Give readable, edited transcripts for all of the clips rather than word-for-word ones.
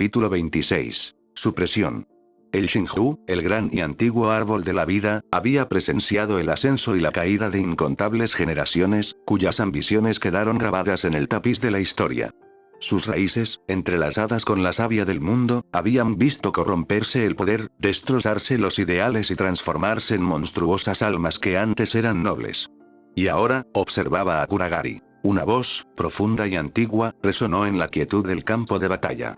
Capítulo 26. Supresión. El Xinghu, el gran y antiguo árbol de la vida, había presenciado el ascenso y la caída de incontables generaciones, cuyas ambiciones quedaron grabadas en el tapiz de la historia. Sus raíces, entrelazadas con la savia del mundo, habían visto corromperse el poder, destrozarse los ideales y transformarse en monstruosas almas que antes eran nobles. Y ahora, observaba a Kuragari. Una voz, profunda y antigua, resonó en la quietud del campo de batalla.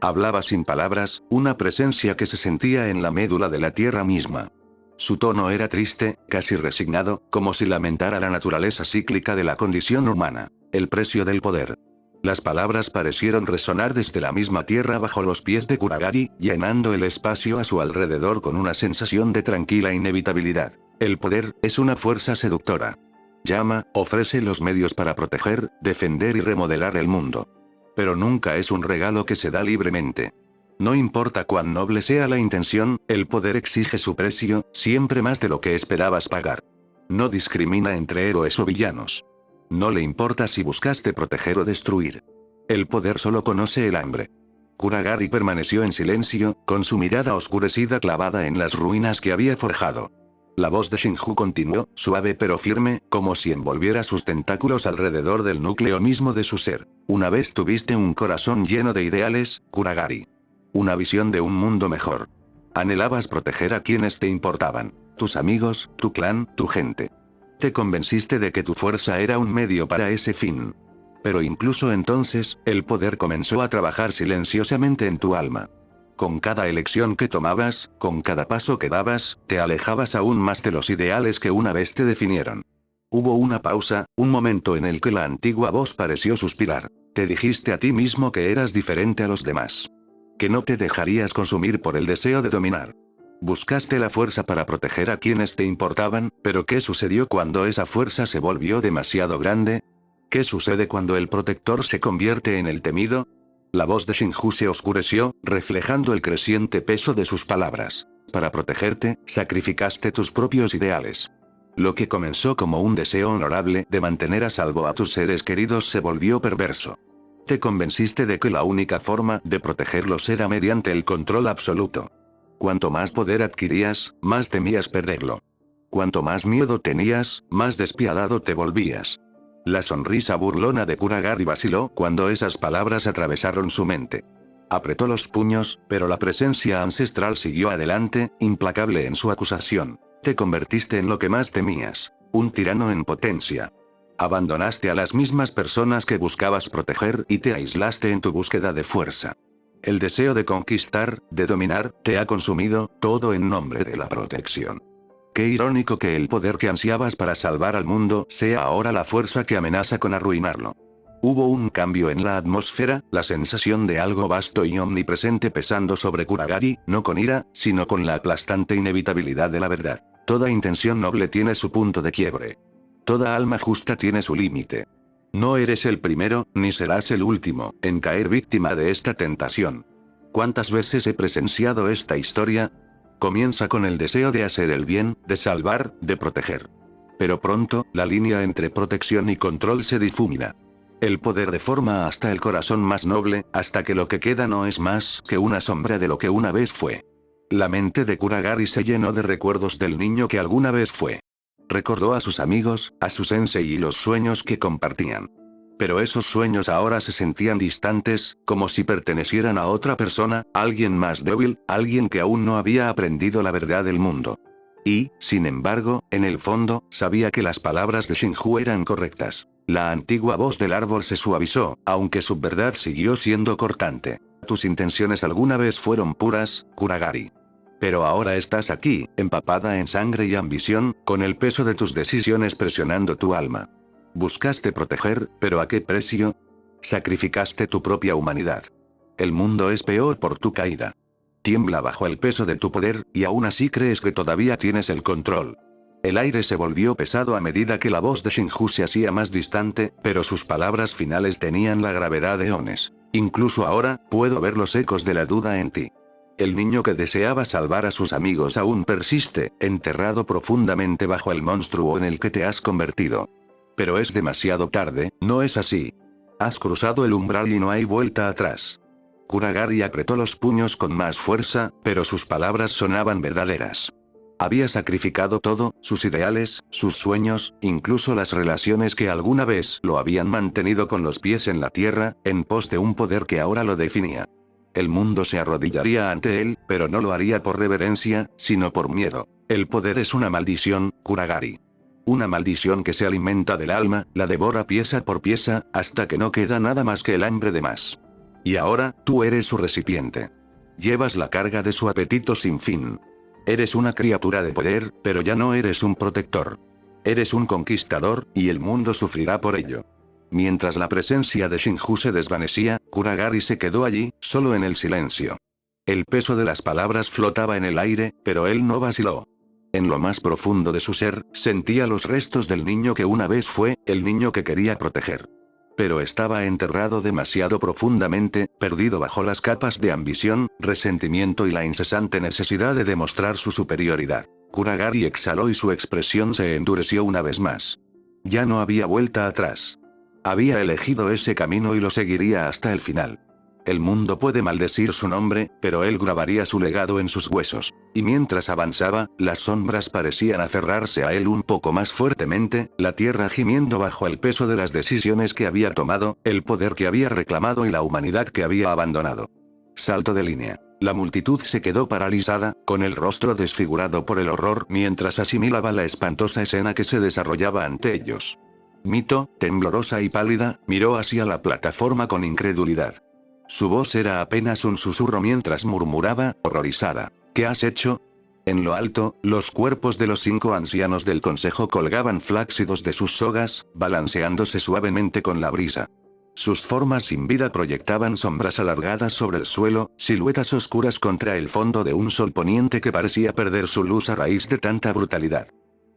Hablaba sin palabras, una presencia que se sentía en la médula de la tierra misma. Su tono era triste, casi resignado, como si lamentara la naturaleza cíclica de la condición humana. El precio del poder. Las palabras parecieron resonar desde la misma tierra bajo los pies de Kuragari, llenando el espacio a su alrededor con una sensación de tranquila inevitabilidad. El poder es una fuerza seductora. Llama, ofrece los medios para proteger, defender y remodelar el mundo. Pero nunca es un regalo que se da libremente. No importa cuán noble sea la intención, el poder exige su precio, siempre más de lo que esperabas pagar. No discrimina entre héroes o villanos. No le importa si buscaste proteger o destruir. El poder solo conoce el hambre. Kuragari permaneció en silencio, con su mirada oscurecida clavada en las ruinas que había forjado. La voz de Xinghu continuó, suave pero firme, como si envolviera sus tentáculos alrededor del núcleo mismo de su ser. Una vez tuviste un corazón lleno de ideales, Kuragari. Una visión de un mundo mejor. Anhelabas proteger a quienes te importaban. Tus amigos, tu clan, tu gente. Te convenciste de que tu fuerza era un medio para ese fin. Pero incluso entonces, el poder comenzó a trabajar silenciosamente en tu alma. Con cada elección que tomabas, con cada paso que dabas, te alejabas aún más de los ideales que una vez te definieron. Hubo una pausa, un momento en el que la antigua voz pareció suspirar. Te dijiste a ti mismo que eras diferente a los demás. Que no te dejarías consumir por el deseo de dominar. Buscaste la fuerza para proteger a quienes te importaban, pero ¿qué sucedió cuando esa fuerza se volvió demasiado grande? ¿Qué sucede cuando el protector se convierte en el temido? La voz de Xinghu se oscureció, reflejando el creciente peso de sus palabras. Para protegerte, sacrificaste tus propios ideales. Lo que comenzó como un deseo honorable de mantener a salvo a tus seres queridos se volvió perverso. Te convenciste de que la única forma de protegerlos era mediante el control absoluto. Cuanto más poder adquirías, más temías perderlo. Cuanto más miedo tenías, más despiadado te volvías. La sonrisa burlona de Kuragari vaciló cuando esas palabras atravesaron su mente. Apretó los puños, pero la presencia ancestral siguió adelante, implacable en su acusación. Te convertiste en lo que más temías, un tirano en potencia. Abandonaste a las mismas personas que buscabas proteger y te aislaste en tu búsqueda de fuerza. El deseo de conquistar, de dominar, te ha consumido, todo en nombre de la protección. Qué irónico que el poder que ansiabas para salvar al mundo sea ahora la fuerza que amenaza con arruinarlo. Hubo un cambio en la atmósfera, la sensación de algo vasto y omnipresente pesando sobre Kuragari, no con ira, sino con la aplastante inevitabilidad de la verdad. Toda intención noble tiene su punto de quiebre. Toda alma justa tiene su límite. No eres el primero, ni serás el último, en caer víctima de esta tentación. ¿Cuántas veces he presenciado esta historia? Comienza con el deseo de hacer el bien, de salvar, de proteger. Pero pronto, la línea entre protección y control se difumina. El poder deforma hasta el corazón más noble, hasta que lo que queda no es más que una sombra de lo que una vez fue. La mente de Kuragari se llenó de recuerdos del niño que alguna vez fue. Recordó a sus amigos, a su sensei y los sueños que compartían. Pero esos sueños ahora se sentían distantes, como si pertenecieran a otra persona, alguien más débil, alguien que aún no había aprendido la verdad del mundo. Y, sin embargo, en el fondo, sabía que las palabras de Xinghu eran correctas. La antigua voz del árbol se suavizó, aunque su verdad siguió siendo cortante. Tus intenciones alguna vez fueron puras, Kuragari. Pero ahora estás aquí, empapada en sangre y ambición, con el peso de tus decisiones presionando tu alma. Buscaste proteger, pero ¿a qué precio? Sacrificaste tu propia humanidad. El mundo es peor por tu caída. Tiembla bajo el peso de tu poder, y aún así crees que todavía tienes el control. El aire se volvió pesado a medida que la voz de Xinghu se hacía más distante, pero sus palabras finales tenían la gravedad de eones. Incluso ahora, puedo ver los ecos de la duda en ti. El niño que deseaba salvar a sus amigos aún persiste, enterrado profundamente bajo el monstruo en el que te has convertido. Pero es demasiado tarde, ¿no es así? Has cruzado el umbral y no hay vuelta atrás. Kuragari apretó los puños con más fuerza, pero sus palabras sonaban verdaderas. Había sacrificado todo, sus ideales, sus sueños, incluso las relaciones que alguna vez lo habían mantenido con los pies en la tierra, en pos de un poder que ahora lo definía. El mundo se arrodillaría ante él, pero no lo haría por reverencia, sino por miedo. El poder es una maldición, Kuragari. Una maldición que se alimenta del alma, la devora pieza por pieza, hasta que no queda nada más que el hambre de más. Y ahora, tú eres su recipiente. Llevas la carga de su apetito sin fin. Eres una criatura de poder, pero ya no eres un protector. Eres un conquistador, y el mundo sufrirá por ello. Mientras la presencia de Shinju se desvanecía, Kuragari se quedó allí, solo en el silencio. El peso de las palabras flotaba en el aire, pero él no vaciló. En lo más profundo de su ser, sentía los restos del niño que una vez fue, el niño que quería proteger. Pero estaba enterrado demasiado profundamente, perdido bajo las capas de ambición, resentimiento y la incesante necesidad de demostrar su superioridad. Kuragari exhaló y su expresión se endureció una vez más. Ya no había vuelta atrás. Había elegido ese camino y lo seguiría hasta el final. El mundo puede maldecir su nombre, pero él grabaría su legado en sus huesos. Y mientras avanzaba, las sombras parecían aferrarse a él un poco más fuertemente, la tierra gimiendo bajo el peso de las decisiones que había tomado, el poder que había reclamado y la humanidad que había abandonado. Salto de línea. La multitud se quedó paralizada, con el rostro desfigurado por el horror mientras asimilaba la espantosa escena que se desarrollaba ante ellos. Mito, temblorosa y pálida, miró hacia la plataforma con incredulidad. Su voz era apenas un susurro mientras murmuraba, horrorizada. ¿Qué has hecho? En lo alto, los cuerpos de los 5 ancianos del consejo colgaban flácidos de sus sogas, balanceándose suavemente con la brisa. Sus formas sin vida proyectaban sombras alargadas sobre el suelo, siluetas oscuras contra el fondo de un sol poniente que parecía perder su luz a raíz de tanta brutalidad.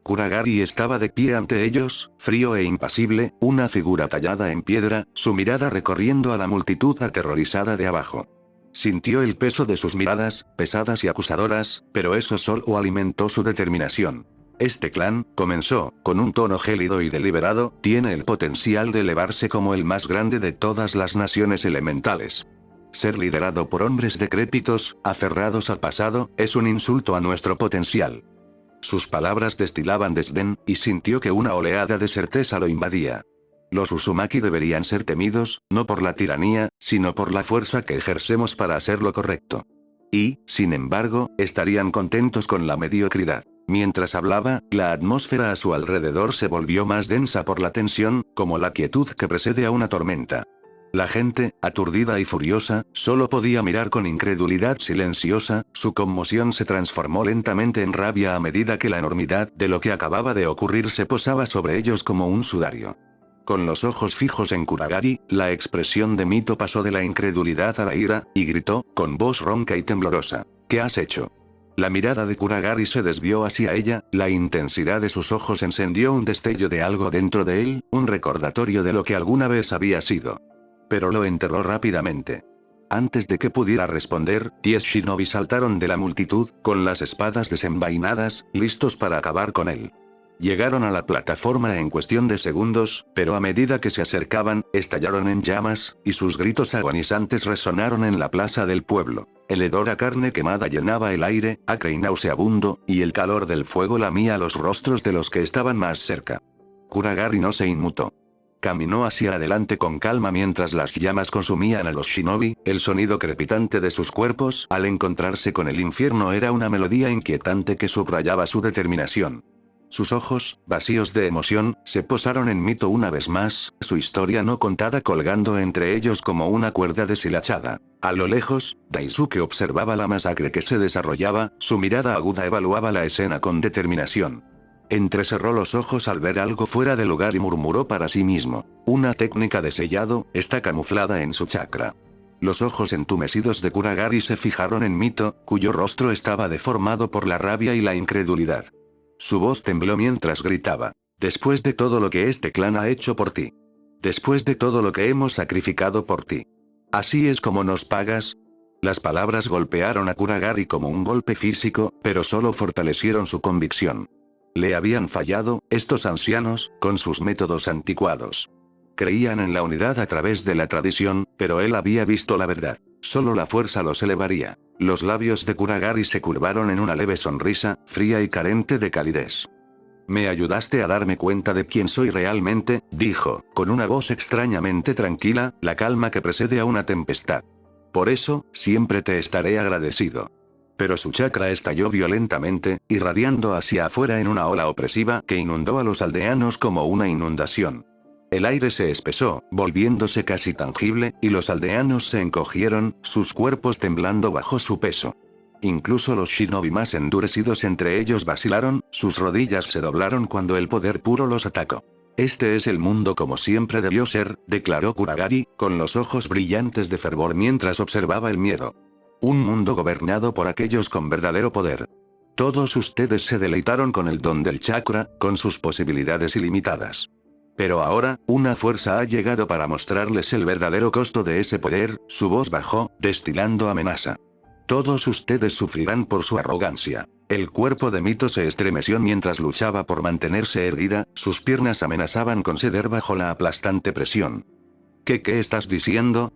Kuragari estaba de pie ante ellos, frío e impasible, una figura tallada en piedra, su mirada recorriendo a la multitud aterrorizada de abajo. Sintió el peso de sus miradas, pesadas y acusadoras, pero eso solo alimentó su determinación. Este clan, comenzó, con un tono gélido y deliberado, tiene el potencial de elevarse como el más grande de todas las naciones elementales. Ser liderado por hombres decrépitos, aferrados al pasado, es un insulto a nuestro potencial. Sus palabras destilaban desdén, y sintió que una oleada de certeza lo invadía. Los Uzumaki deberían ser temidos, no por la tiranía, sino por la fuerza que ejercemos para hacer lo correcto. Y, sin embargo, estarían contentos con la mediocridad. Mientras hablaba, la atmósfera a su alrededor se volvió más densa por la tensión, como la quietud que precede a una tormenta. La gente, aturdida y furiosa, solo podía mirar con incredulidad silenciosa, su conmoción se transformó lentamente en rabia a medida que la enormidad de lo que acababa de ocurrir se posaba sobre ellos como un sudario. Con los ojos fijos en Kuragari, la expresión de Mito pasó de la incredulidad a la ira, y gritó, con voz ronca y temblorosa: ¿Qué has hecho? La mirada de Kuragari se desvió hacia ella, la intensidad de sus ojos encendió un destello de algo dentro de él, un recordatorio de lo que alguna vez había sido. Pero lo enterró rápidamente. Antes de que pudiera responder, 10 shinobi saltaron de la multitud, con las espadas desenvainadas, listos para acabar con él. Llegaron a la plataforma en cuestión de segundos, pero a medida que se acercaban, estallaron en llamas, y sus gritos agonizantes resonaron en la plaza del pueblo. El hedor a carne quemada llenaba el aire, acre y nauseabundo, y el calor del fuego lamía los rostros de los que estaban más cerca. Kuragari no se inmutó. Caminó hacia adelante con calma mientras las llamas consumían a los shinobi, el sonido crepitante de sus cuerpos al encontrarse con el infierno era una melodía inquietante que subrayaba su determinación. Sus ojos, vacíos de emoción, se posaron en Mito una vez más, su historia no contada colgando entre ellos como una cuerda deshilachada. A lo lejos, Daisuke observaba la masacre que se desarrollaba, su mirada aguda evaluaba la escena con determinación. Entrecerró los ojos al ver algo fuera de lugar y murmuró para sí mismo: una técnica de sellado, está camuflada en su chakra. Los ojos entumecidos de Kuragari se fijaron en Mito, cuyo rostro estaba deformado por la rabia y la incredulidad. Su voz tembló mientras gritaba: después de todo lo que este clan ha hecho por ti. Después de todo lo que hemos sacrificado por ti. ¿Así es como nos pagas? Las palabras golpearon a Kuragari como un golpe físico, pero solo fortalecieron su convicción. Le habían fallado, estos ancianos, con sus métodos anticuados. Creían en la unidad a través de la tradición, pero él había visto la verdad. Solo la fuerza los elevaría. Los labios de Kuragari se curvaron en una leve sonrisa, fría y carente de calidez. Me ayudaste a darme cuenta de quién soy realmente, dijo, con una voz extrañamente tranquila, la calma que precede a una tempestad. Por eso, siempre te estaré agradecido. Pero su chakra estalló violentamente, irradiando hacia afuera en una ola opresiva que inundó a los aldeanos como una inundación. El aire se espesó, volviéndose casi tangible, y los aldeanos se encogieron, sus cuerpos temblando bajo su peso. Incluso los shinobi más endurecidos entre ellos vacilaron, sus rodillas se doblaron cuando el poder puro los atacó. Este es el mundo como siempre debió ser, declaró Kuragari, con los ojos brillantes de fervor mientras observaba el miedo. Un mundo gobernado por aquellos con verdadero poder. Todos ustedes se deleitaron con el don del chakra, con sus posibilidades ilimitadas. Pero ahora, una fuerza ha llegado para mostrarles el verdadero costo de ese poder, su voz bajó, destilando amenaza. Todos ustedes sufrirán por su arrogancia. El cuerpo de Mito se estremeció mientras luchaba por mantenerse erguida, sus piernas amenazaban con ceder bajo la aplastante presión. ¿Qué estás diciendo?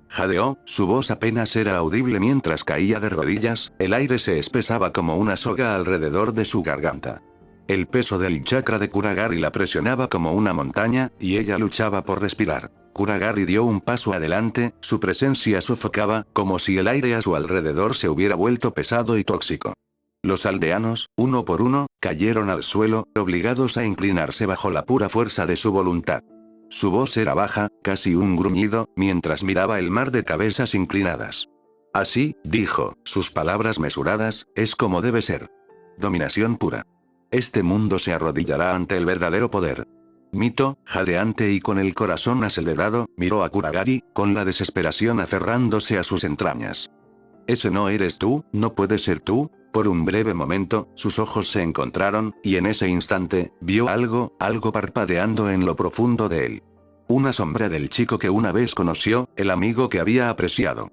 Jadeó, su voz apenas era audible mientras caía de rodillas, el aire se espesaba como una soga alrededor de su garganta. El peso del chakra de Kuragari la presionaba como una montaña, y ella luchaba por respirar. Kuragari dio un paso adelante, su presencia sofocaba, como si el aire a su alrededor se hubiera vuelto pesado y tóxico. Los aldeanos, uno por uno, cayeron al suelo, obligados a inclinarse bajo la pura fuerza de su voluntad. Su voz era baja, casi un gruñido, mientras miraba el mar de cabezas inclinadas. Así, dijo, sus palabras mesuradas, es como debe ser. Dominación pura. Este mundo se arrodillará ante el verdadero poder. Mito, jadeante y con el corazón acelerado, miró a Kuragari, con la desesperación aferrándose a sus entrañas. ¿Ese no eres tú? ¿No puedes ser tú? Por un breve momento, sus ojos se encontraron, y en ese instante, vio algo parpadeando en lo profundo de él. Una sombra del chico que una vez conoció, el amigo que había apreciado.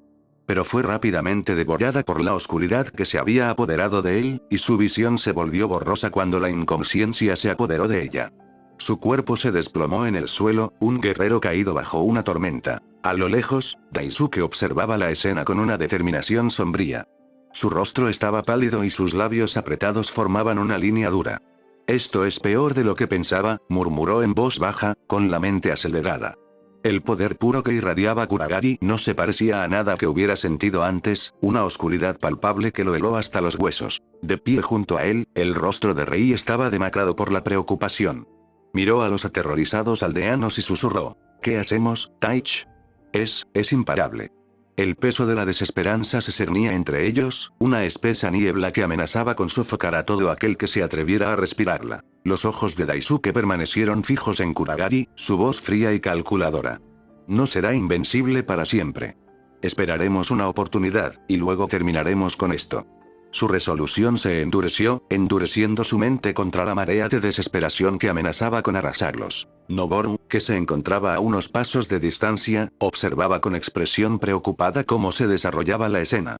Pero fue rápidamente devorada por la oscuridad que se había apoderado de él, y su visión se volvió borrosa cuando la inconsciencia se apoderó de ella. Su cuerpo se desplomó en el suelo, un guerrero caído bajo una tormenta. A lo lejos, Daisuke observaba la escena con una determinación sombría. Su rostro estaba pálido y sus labios apretados formaban una línea dura. Esto es peor de lo que pensaba, murmuró en voz baja, con la mente acelerada. El poder puro que irradiaba Kuragari no se parecía a nada que hubiera sentido antes, una oscuridad palpable que lo heló hasta los huesos. De pie junto a él, el rostro de Rei estaba demacrado por la preocupación. Miró a los aterrorizados aldeanos y susurró. ¿Qué hacemos, Taich? Es imparable. El peso de la desesperanza se cernía entre ellos, una espesa niebla que amenazaba con sofocar a todo aquel que se atreviera a respirarla. Los ojos de Daisuke permanecieron fijos en Kuragari, su voz fría y calculadora. No será invencible para siempre. Esperaremos una oportunidad, y luego terminaremos con esto. Su resolución se endureció, endureciendo su mente contra la marea de desesperación que amenazaba con arrasarlos. Noboru, que se encontraba a unos pasos de distancia, observaba con expresión preocupada cómo se desarrollaba la escena.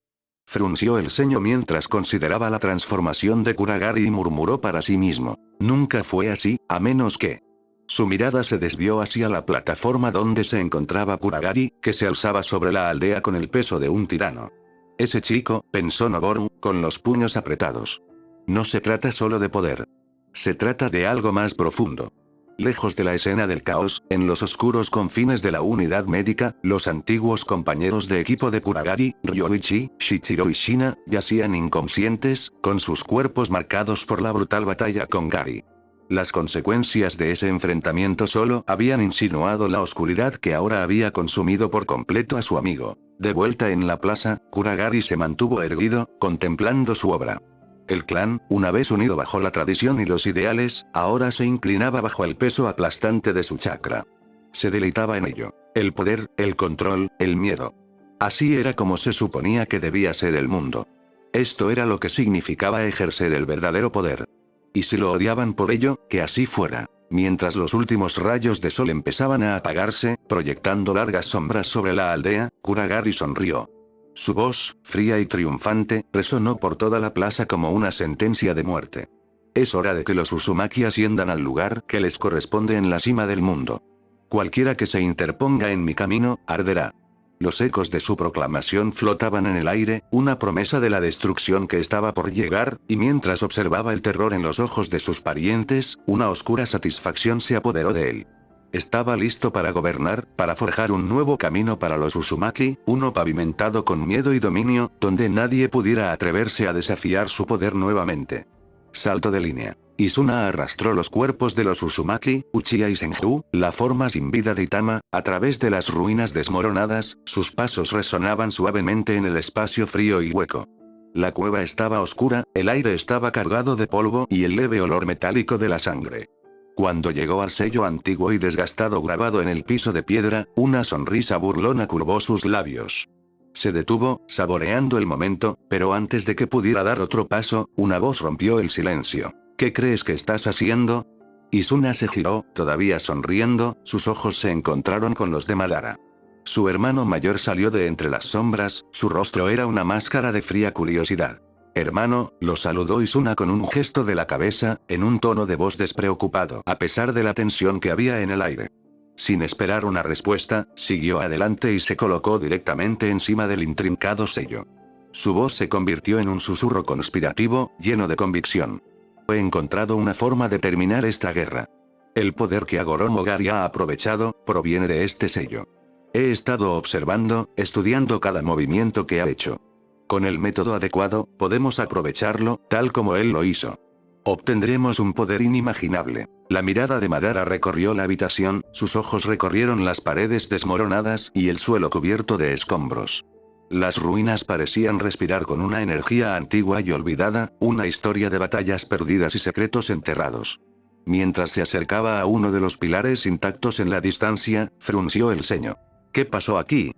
Frunció el ceño mientras consideraba la transformación de Kuragari y murmuró para sí mismo. Nunca fue así, a menos que... Su mirada se desvió hacia la plataforma donde se encontraba Kuragari, que se alzaba sobre la aldea con el peso de un tirano. Ese chico, pensó Noboru, con los puños apretados. No se trata solo de poder. Se trata de algo más profundo. Lejos de la escena del caos, en los oscuros confines de la unidad médica, los antiguos compañeros de equipo de Kuragari, Ryoichi, Shichiro y Shina, yacían inconscientes, con sus cuerpos marcados por la brutal batalla con Gari. Las consecuencias de ese enfrentamiento solo habían insinuado la oscuridad que ahora había consumido por completo a su amigo. De vuelta en la plaza, Kuragari se mantuvo erguido, contemplando su obra. El clan, una vez unido bajo la tradición y los ideales, ahora se inclinaba bajo el peso aplastante de su chakra. Se deleitaba en ello. El poder, el control, el miedo. Así era como se suponía que debía ser el mundo. Esto era lo que significaba ejercer el verdadero poder. Y si lo odiaban por ello, que así fuera. Mientras los últimos rayos de sol empezaban a apagarse, proyectando largas sombras sobre la aldea, Kuragari sonrió. Su voz, fría y triunfante, resonó por toda la plaza como una sentencia de muerte. Es hora de que los Uzumaki asciendan al lugar que les corresponde en la cima del mundo. Cualquiera que se interponga en mi camino, arderá. Los ecos de su proclamación flotaban en el aire, una promesa de la destrucción que estaba por llegar, y mientras observaba el terror en los ojos de sus parientes, una oscura satisfacción se apoderó de él. Estaba listo para gobernar, para forjar un nuevo camino para los Uzumaki, uno pavimentado con miedo y dominio, donde nadie pudiera atreverse a desafiar su poder nuevamente. Salto de línea. Izuna arrastró los cuerpos de los Uzumaki, Uchiha y Senju, la forma sin vida de Itama, a través de las ruinas desmoronadas, sus pasos resonaban suavemente en el espacio frío y hueco. La cueva estaba oscura, el aire estaba cargado de polvo y el leve olor metálico de la sangre. Cuando llegó al sello antiguo y desgastado grabado en el piso de piedra, una sonrisa burlona curvó sus labios. Se detuvo, saboreando el momento, pero antes de que pudiera dar otro paso, una voz rompió el silencio. ¿Qué crees que estás haciendo? Izuna se giró, todavía sonriendo, sus ojos se encontraron con los de Madara. Su hermano mayor salió de entre las sombras, su rostro era una máscara de fría curiosidad. Hermano, lo saludó Izuna con un gesto de la cabeza, en un tono de voz despreocupado, a pesar de la tensión que había en el aire. Sin esperar una respuesta, siguió adelante y se colocó directamente encima del intrincado sello. Su voz se convirtió en un susurro conspirativo, lleno de convicción. He encontrado una forma de terminar esta guerra. El poder que Agoromo Gari ha aprovechado, proviene de este sello. He estado observando, estudiando cada movimiento que ha hecho. Con el método adecuado, podemos aprovecharlo, tal como él lo hizo. Obtendremos un poder inimaginable. La mirada de Madara recorrió la habitación, sus ojos recorrieron las paredes desmoronadas y el suelo cubierto de escombros. Las ruinas parecían respirar con una energía antigua y olvidada, una historia de batallas perdidas y secretos enterrados. Mientras se acercaba a uno de los pilares intactos en la distancia, frunció el ceño. ¿Qué pasó aquí?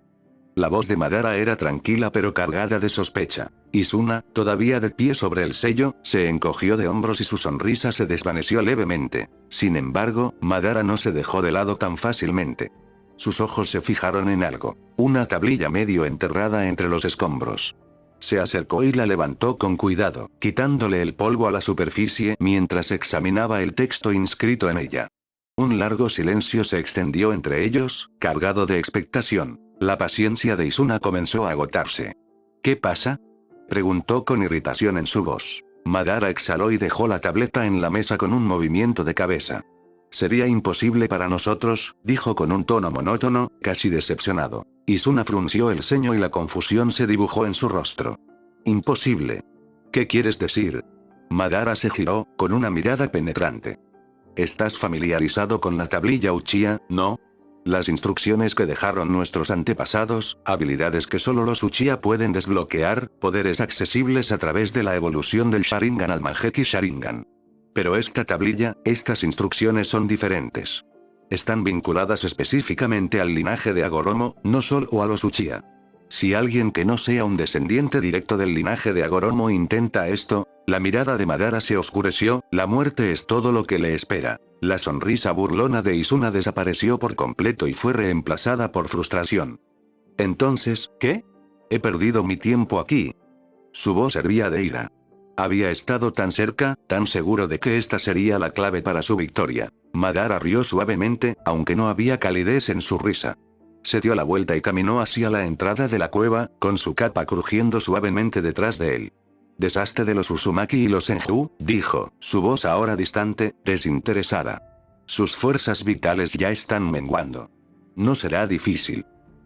La voz de Madara era tranquila pero cargada de sospecha. Izuna, todavía de pie sobre el sello, se encogió de hombros y su sonrisa se desvaneció levemente. Sin embargo, Madara no se dejó de lado tan fácilmente. Sus ojos se fijaron en algo, una tablilla medio enterrada entre los escombros. Se acercó y la levantó con cuidado, quitándole el polvo a la superficie mientras examinaba el texto inscrito en ella. Un largo silencio se extendió entre ellos, cargado de expectación. La paciencia de Izuna comenzó a agotarse. ¿Qué pasa?, preguntó con irritación en su voz. Madara exhaló y dejó la tableta en la mesa con un movimiento de cabeza. Sería imposible para nosotros, dijo con un tono monótono, casi decepcionado. Izuna frunció el ceño y la confusión se dibujó en su rostro. Imposible. ¿Qué quieres decir? Madara se giró, con una mirada penetrante. ¿Estás familiarizado con la tablilla Uchiha, no? Las instrucciones que dejaron nuestros antepasados, habilidades que solo los Uchiha pueden desbloquear, poderes accesibles a través de la evolución del Sharingan al Mangekyou Sharingan. Pero esta tablilla, estas instrucciones son diferentes. Están vinculadas específicamente al linaje de Agoromo, no solo a los Uchiha. Si alguien que no sea un descendiente directo del linaje de Agoromo intenta esto, la mirada de Madara se oscureció, la muerte es todo lo que le espera. La sonrisa burlona de Izuna desapareció por completo y fue reemplazada por frustración. Entonces, ¿qué? He perdido mi tiempo aquí. Su voz hervía de ira. Había estado tan cerca, tan seguro de que esta sería la clave para su victoria. Madara rió suavemente, aunque no había calidez en su risa. Se dio la vuelta y caminó hacia la entrada de la cueva, con su capa crujiendo suavemente detrás de él. Deshazte de los Uzumaki y los Senju, dijo, su voz ahora distante, desinteresada. Sus fuerzas vitales ya están menguando. No será difícil.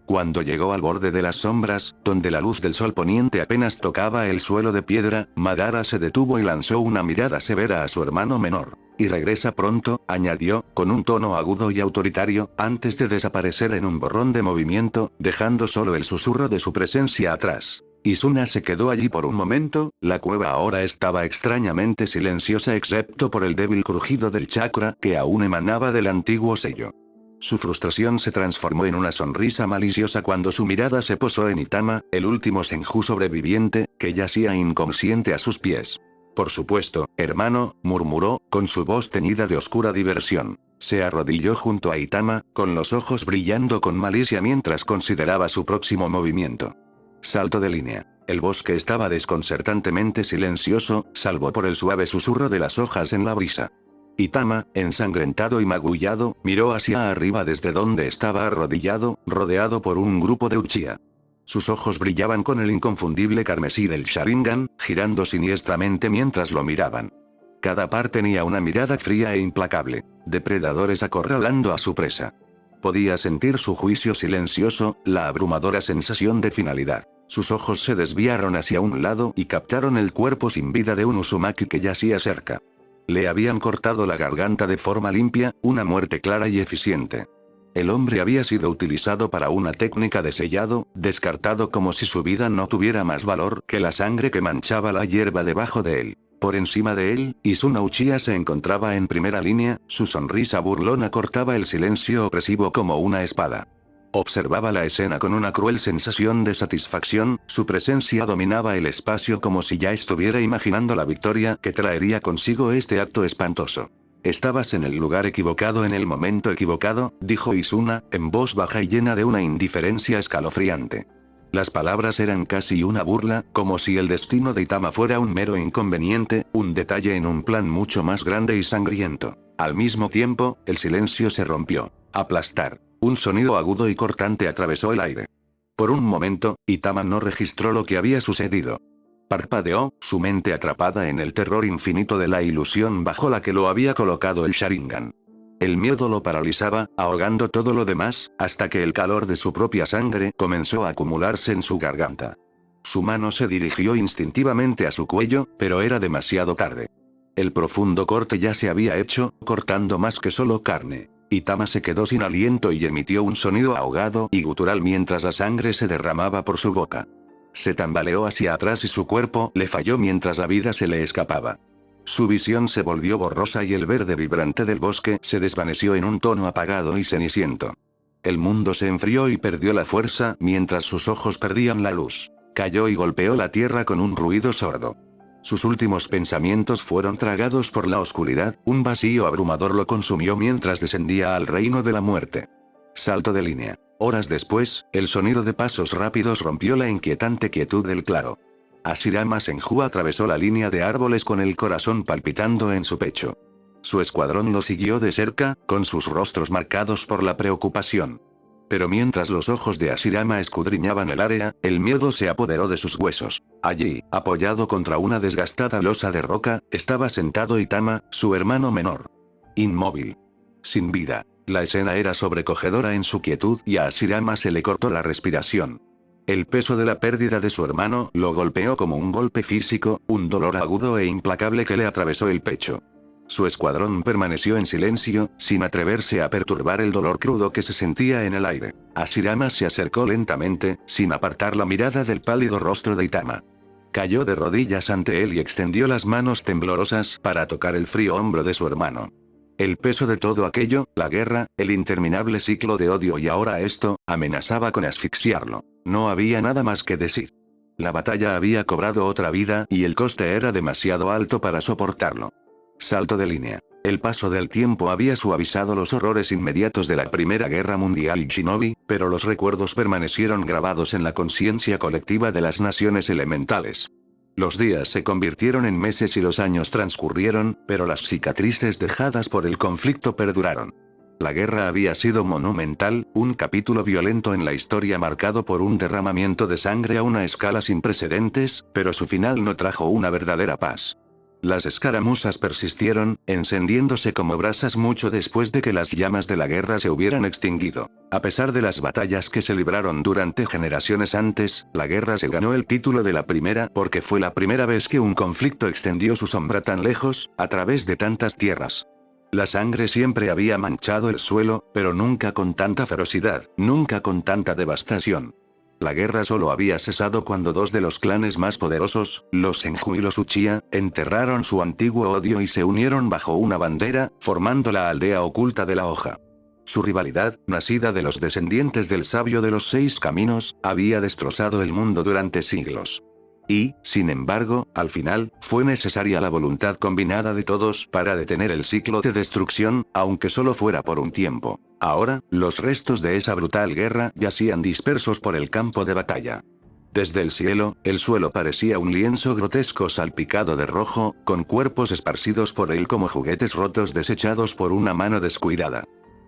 Cuando llegó al borde de las sombras, donde la luz del sol poniente apenas tocaba el suelo de piedra, Madara se detuvo y lanzó una mirada severa a su hermano menor. Y regresa pronto, añadió, con un tono agudo y autoritario, antes de desaparecer en un borrón de movimiento, dejando solo el susurro de su presencia atrás. Izuna se quedó allí por un momento, la cueva ahora estaba extrañamente silenciosa excepto por el débil crujido del chakra que aún emanaba del antiguo sello. Su frustración se transformó en una sonrisa maliciosa cuando su mirada se posó en Itama, el último Senju sobreviviente, que yacía inconsciente a sus pies. Por supuesto, hermano, murmuró, con su voz teñida de oscura diversión. Se arrodilló junto a Itama, con los ojos brillando con malicia mientras consideraba su próximo movimiento. Salto de línea. El bosque estaba desconcertantemente silencioso, salvo por el suave susurro de las hojas en la brisa. Itama, ensangrentado y magullado, miró hacia arriba desde donde estaba arrodillado, rodeado por un grupo de Uchiha. Sus ojos brillaban con el inconfundible carmesí del Sharingan, girando siniestramente mientras lo miraban. Cada par tenía una mirada fría e implacable, depredadores acorralando a su presa. Podía sentir su juicio silencioso, la abrumadora sensación de finalidad. Sus ojos se desviaron hacia un lado y captaron el cuerpo sin vida de un Uzumaki que yacía cerca. Le habían cortado la garganta de forma limpia, una muerte clara y eficiente. El hombre había sido utilizado para una técnica de sellado, descartado como si su vida no tuviera más valor que la sangre que manchaba la hierba debajo de él. Por encima de él, Izuna Uchiha se encontraba en primera línea, su sonrisa burlona cortaba el silencio opresivo como una espada. Observaba la escena con una cruel sensación de satisfacción, su presencia dominaba el espacio como si ya estuviera imaginando la victoria que traería consigo este acto espantoso. Estabas en el lugar equivocado en el momento equivocado, dijo Izuna, en voz baja y llena de una indiferencia escalofriante. Las palabras eran casi una burla, como si el destino de Itama fuera un mero inconveniente, un detalle en un plan mucho más grande y sangriento. Al mismo tiempo, el silencio se rompió. Aplastar. Un sonido agudo y cortante atravesó el aire. Por un momento, Itama no registró lo que había sucedido. Parpadeó, su mente atrapada en el terror infinito de la ilusión bajo la que lo había colocado el Sharingan. El miedo lo paralizaba, ahogando todo lo demás, hasta que el calor de su propia sangre comenzó a acumularse en su garganta. Su mano se dirigió instintivamente a su cuello, pero era demasiado tarde. El profundo corte ya se había hecho, cortando más que solo carne. Itama se quedó sin aliento y emitió un sonido ahogado y gutural mientras la sangre se derramaba por su boca. Se tambaleó hacia atrás y su cuerpo le falló mientras la vida se le escapaba. Su visión se volvió borrosa y el verde vibrante del bosque se desvaneció en un tono apagado y ceniciento. El mundo se enfrió y perdió la fuerza mientras sus ojos perdían la luz. Cayó y golpeó la tierra con un ruido sordo. Sus últimos pensamientos fueron tragados por la oscuridad, un vacío abrumador lo consumió mientras descendía al reino de la muerte. Salto de línea. Horas después, el sonido de pasos rápidos rompió la inquietante quietud del claro. Hashirama Senju atravesó la línea de árboles con el corazón palpitando en su pecho. Su escuadrón lo siguió de cerca, con sus rostros marcados por la preocupación. Pero mientras los ojos de Hashirama escudriñaban el área, el miedo se apoderó de sus huesos. Allí, apoyado contra una desgastada losa de roca, estaba sentado Itama, su hermano menor. Inmóvil. Sin vida. La escena era sobrecogedora en su quietud y a Hashirama se le cortó la respiración. El peso de la pérdida de su hermano lo golpeó como un golpe físico, un dolor agudo e implacable que le atravesó el pecho. Su escuadrón permaneció en silencio, sin atreverse a perturbar el dolor crudo que se sentía en el aire. Hashirama se acercó lentamente, sin apartar la mirada del pálido rostro de Itama. Cayó de rodillas ante él y extendió las manos temblorosas para tocar el frío hombro de su hermano. El peso de todo aquello, la guerra, el interminable ciclo de odio y ahora esto, amenazaba con asfixiarlo. No había nada más que decir. La batalla había cobrado otra vida y el coste era demasiado alto para soportarlo. Salto de línea. El paso del tiempo había suavizado los horrores inmediatos de la Primera Guerra Mundial y Shinobi, pero los recuerdos permanecieron grabados en la conciencia colectiva de las naciones elementales. Los días se convirtieron en meses y los años transcurrieron, pero las cicatrices dejadas por el conflicto perduraron. La guerra había sido monumental, un capítulo violento en la historia marcado por un derramamiento de sangre a una escala sin precedentes, pero su final no trajo una verdadera paz. Las escaramuzas persistieron, encendiéndose como brasas mucho después de que las llamas de la guerra se hubieran extinguido. A pesar de las batallas que se libraron durante generaciones antes, la guerra se ganó el título de la primera porque fue la primera vez que un conflicto extendió su sombra tan lejos, a través de tantas tierras. La sangre siempre había manchado el suelo, pero nunca con tanta ferocidad, nunca con tanta devastación. La guerra solo había cesado cuando dos de los clanes más poderosos, los Senju y los Uchiha, enterraron su antiguo odio y se unieron bajo una bandera, formando la aldea oculta de la hoja. Su rivalidad, nacida de los descendientes del sabio de los 6 caminos, había destrozado el mundo durante siglos. Y, sin embargo, al final, fue necesaria la voluntad combinada de todos para detener el ciclo de destrucción, aunque solo fuera por un tiempo. Ahora, los restos de esa brutal guerra yacían dispersos por el campo de batalla. Desde el cielo, el suelo parecía un lienzo grotesco salpicado de rojo, con cuerpos esparcidos por él como juguetes rotos desechados por una mano descuidada.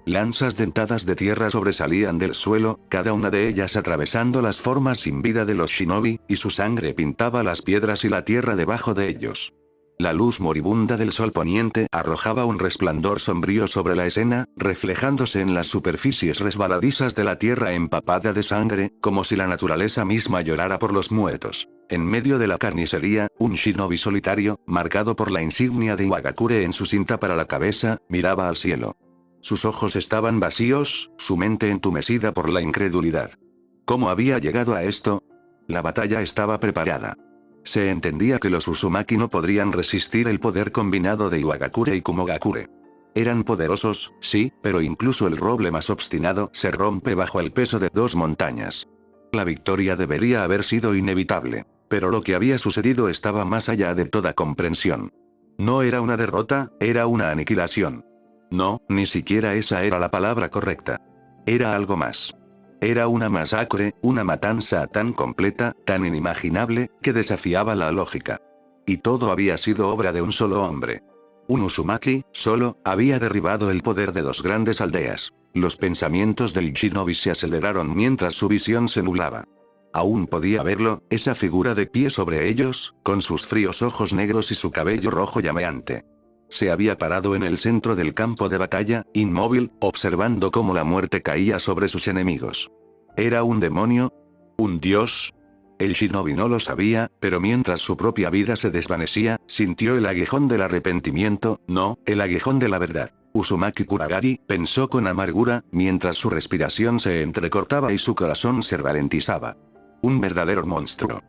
Lanzas dentadas de tierra sobresalían del suelo, cada una de ellas atravesando las formas sin vida de los shinobi, y su sangre pintaba las piedras y la tierra debajo de ellos. La luz moribunda del sol poniente arrojaba un resplandor sombrío sobre la escena, reflejándose en las superficies resbaladizas de la tierra empapada de sangre, como si la naturaleza misma llorara por los muertos. En medio de la carnicería, un shinobi solitario, marcado por la insignia de Iwagakure en su cinta para la cabeza, miraba al cielo. Sus ojos estaban vacíos, su mente entumecida por la incredulidad. ¿Cómo había llegado a esto? La batalla estaba preparada. Se entendía que los Uzumaki no podrían resistir el poder combinado de Iwagakure y Kumogakure. Eran poderosos, sí, pero incluso el roble más obstinado se rompe bajo el peso de dos montañas. La victoria debería haber sido inevitable, pero lo que había sucedido estaba más allá de toda comprensión. No era una derrota, era una aniquilación. No, ni siquiera esa era la palabra correcta. Era algo más. Era una masacre, una matanza tan completa, tan inimaginable, que desafiaba la lógica. Y todo había sido obra de un solo hombre. Un Uzumaki, solo, había derribado el poder de dos grandes aldeas. Los pensamientos del shinobi se aceleraron mientras su visión se nublaba. Aún podía verlo, esa figura de pie sobre ellos, con sus fríos ojos negros y su cabello rojo llameante. Se había parado en el centro del campo de batalla, inmóvil, observando cómo la muerte caía sobre sus enemigos. ¿Era un demonio? ¿Un dios? El shinobi no lo sabía, pero mientras su propia vida se desvanecía, sintió el aguijón del arrepentimiento, no, el aguijón de la verdad. Uzumaki Kuragari, pensó con amargura, mientras su respiración se entrecortaba y su corazón se ralentizaba. Un verdadero monstruo.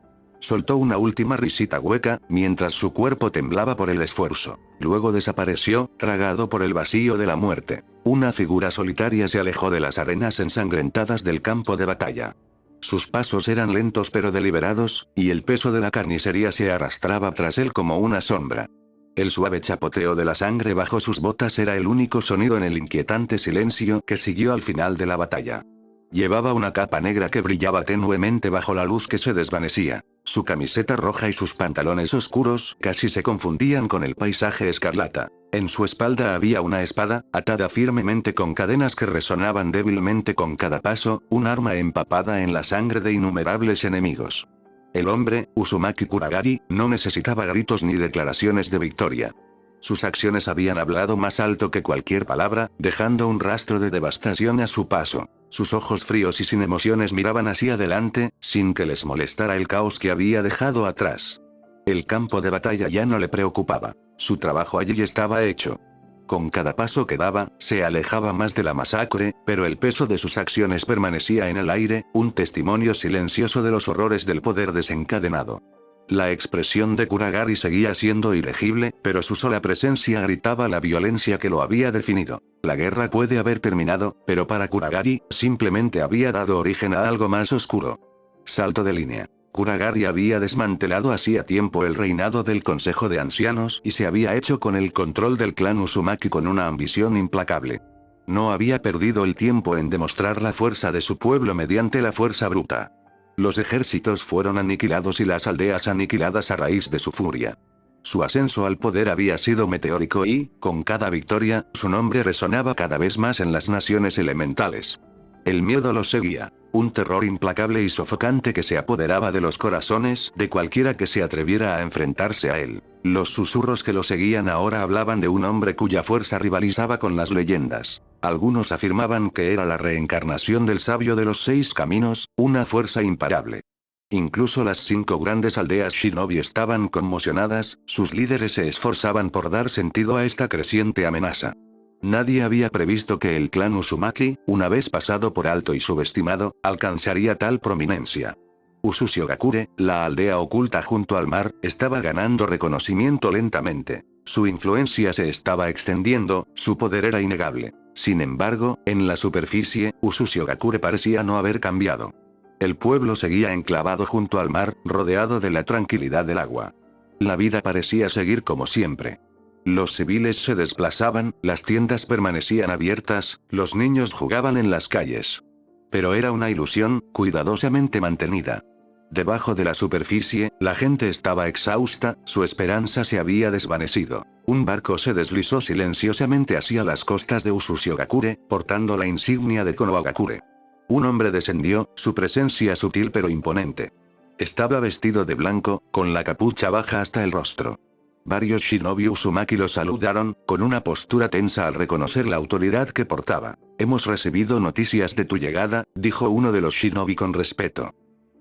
Soltó una última risita hueca, mientras su cuerpo temblaba por el esfuerzo. Luego desapareció, tragado por el vacío de la muerte. Una figura solitaria se alejó de las arenas ensangrentadas del campo de batalla. Sus pasos eran lentos pero deliberados, y el peso de la carnicería se arrastraba tras él como una sombra. El suave chapoteo de la sangre bajo sus botas era el único sonido en el inquietante silencio que siguió al final de la batalla. Llevaba una capa negra que brillaba tenuemente bajo la luz que se desvanecía. Su camiseta roja y sus pantalones oscuros casi se confundían con el paisaje escarlata. En su espalda había una espada, atada firmemente con cadenas que resonaban débilmente con cada paso, un arma empapada en la sangre de innumerables enemigos. El hombre, Uzumaki Kuragari, no necesitaba gritos ni declaraciones de victoria. Sus acciones habían hablado más alto que cualquier palabra, dejando un rastro de devastación a su paso. Sus ojos fríos y sin emociones miraban hacia adelante, sin que les molestara el caos que había dejado atrás. El campo de batalla ya no le preocupaba. Su trabajo allí estaba hecho. Con cada paso que daba, se alejaba más de la masacre, pero el peso de sus acciones permanecía en el aire, un testimonio silencioso de los horrores del poder desencadenado. La expresión de Kuragari seguía siendo ilegible, pero su sola presencia gritaba la violencia que lo había definido. La guerra puede haber terminado, pero para Kuragari, simplemente había dado origen a algo más oscuro. Salto de línea. Kuragari había desmantelado hacía tiempo el reinado del Consejo de Ancianos y se había hecho con el control del clan Uzumaki con una ambición implacable. No había perdido el tiempo en demostrar la fuerza de su pueblo mediante la fuerza bruta. Los ejércitos fueron aniquilados y las aldeas aniquiladas a raíz de su furia. Su ascenso al poder había sido meteórico y, con cada victoria, su nombre resonaba cada vez más en las naciones elementales. El miedo lo seguía, un terror implacable y sofocante que se apoderaba de los corazones de cualquiera que se atreviera a enfrentarse a él. Los susurros que lo seguían ahora hablaban de un hombre cuya fuerza rivalizaba con las leyendas. Algunos afirmaban que era la reencarnación del sabio de los 6 caminos, una fuerza imparable. Incluso las 5 grandes aldeas shinobi estaban conmocionadas, sus líderes se esforzaban por dar sentido a esta creciente amenaza. Nadie había previsto que el clan Uzumaki, una vez pasado por alto y subestimado, alcanzaría tal prominencia. Usushigakure, la aldea oculta junto al mar, estaba ganando reconocimiento lentamente. Su influencia se estaba extendiendo, su poder era innegable. Sin embargo, en la superficie, Usushigakure parecía no haber cambiado. El pueblo seguía enclavado junto al mar, rodeado de la tranquilidad del agua. La vida parecía seguir como siempre. Los civiles se desplazaban, las tiendas permanecían abiertas, los niños jugaban en las calles. Pero era una ilusión, cuidadosamente mantenida. Debajo de la superficie, la gente estaba exhausta, su esperanza se había desvanecido. Un barco se deslizó silenciosamente hacia las costas de Usushio-gakure, portando la insignia de Konohagakure. Un hombre descendió, su presencia sutil pero imponente. Estaba vestido de blanco, con la capucha baja hasta el rostro. Varios shinobi Uzumaki lo saludaron, con una postura tensa al reconocer la autoridad que portaba. «Hemos recibido noticias de tu llegada», dijo uno de los shinobi con respeto.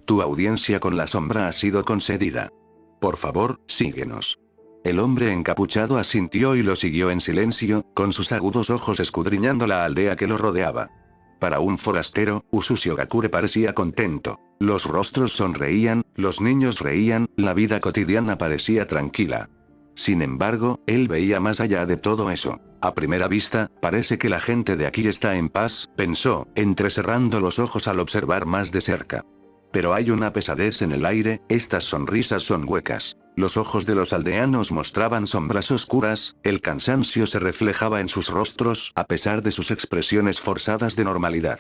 «Tu audiencia con la sombra ha sido concedida. Por favor, síguenos». El hombre encapuchado asintió y lo siguió en silencio, con sus agudos ojos escudriñando la aldea que lo rodeaba. Para un forastero, Usushio-gakure parecía contento. Los rostros sonreían, los niños reían, la vida cotidiana parecía tranquila. Sin embargo, él veía más allá de todo eso. A primera vista, parece que la gente de aquí está en paz, pensó, entrecerrando los ojos al observar más de cerca. Pero hay una pesadez en el aire, estas sonrisas son huecas. Los ojos de los aldeanos mostraban sombras oscuras, el cansancio se reflejaba en sus rostros, a pesar de sus expresiones forzadas de normalidad.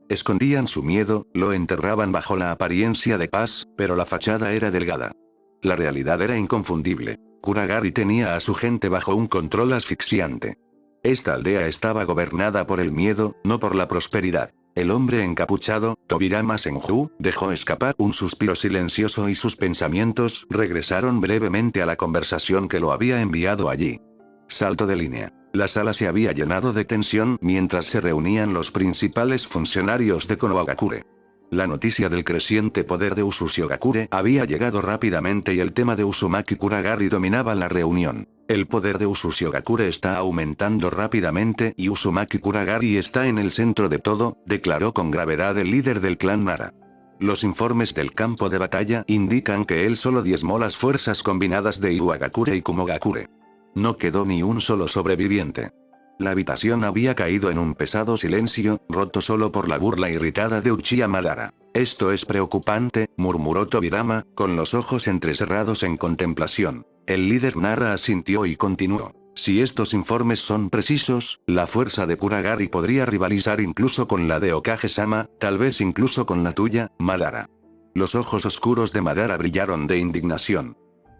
Escondían su miedo, lo enterraban bajo la apariencia de paz, pero la fachada era delgada. La realidad era inconfundible. Kuragari tenía a su gente bajo un control asfixiante. Esta aldea estaba gobernada por el miedo, no por la prosperidad. El hombre encapuchado, Tobirama Senju, dejó escapar un suspiro silencioso y sus pensamientos regresaron brevemente a la conversación que lo había enviado allí. Salto de línea. La sala se había llenado de tensión mientras se reunían los principales funcionarios de Konohagakure. La noticia del creciente poder de Usushio-gakure había llegado rápidamente y el tema de Uzumaki Kuragari dominaba la reunión. El poder de Usushio-gakure está aumentando rápidamente y Uzumaki Kuragari está en el centro de todo, declaró con gravedad el líder del clan Nara. Los informes del campo de batalla indican que él solo diezmó las fuerzas combinadas de Iwagakure y Kumogakure. No quedó ni un solo sobreviviente. La habitación había caído en un pesado silencio, roto solo por la burla irritada de Uchiha Madara. «Esto es preocupante», murmuró Tobirama, con los ojos entrecerrados en contemplación. El líder Nara asintió y continuó. «Si estos informes son precisos, la fuerza de Kuragari podría rivalizar incluso con la de Okage-sama, tal vez incluso con la tuya, Madara». Los ojos oscuros de Madara brillaron de indignación.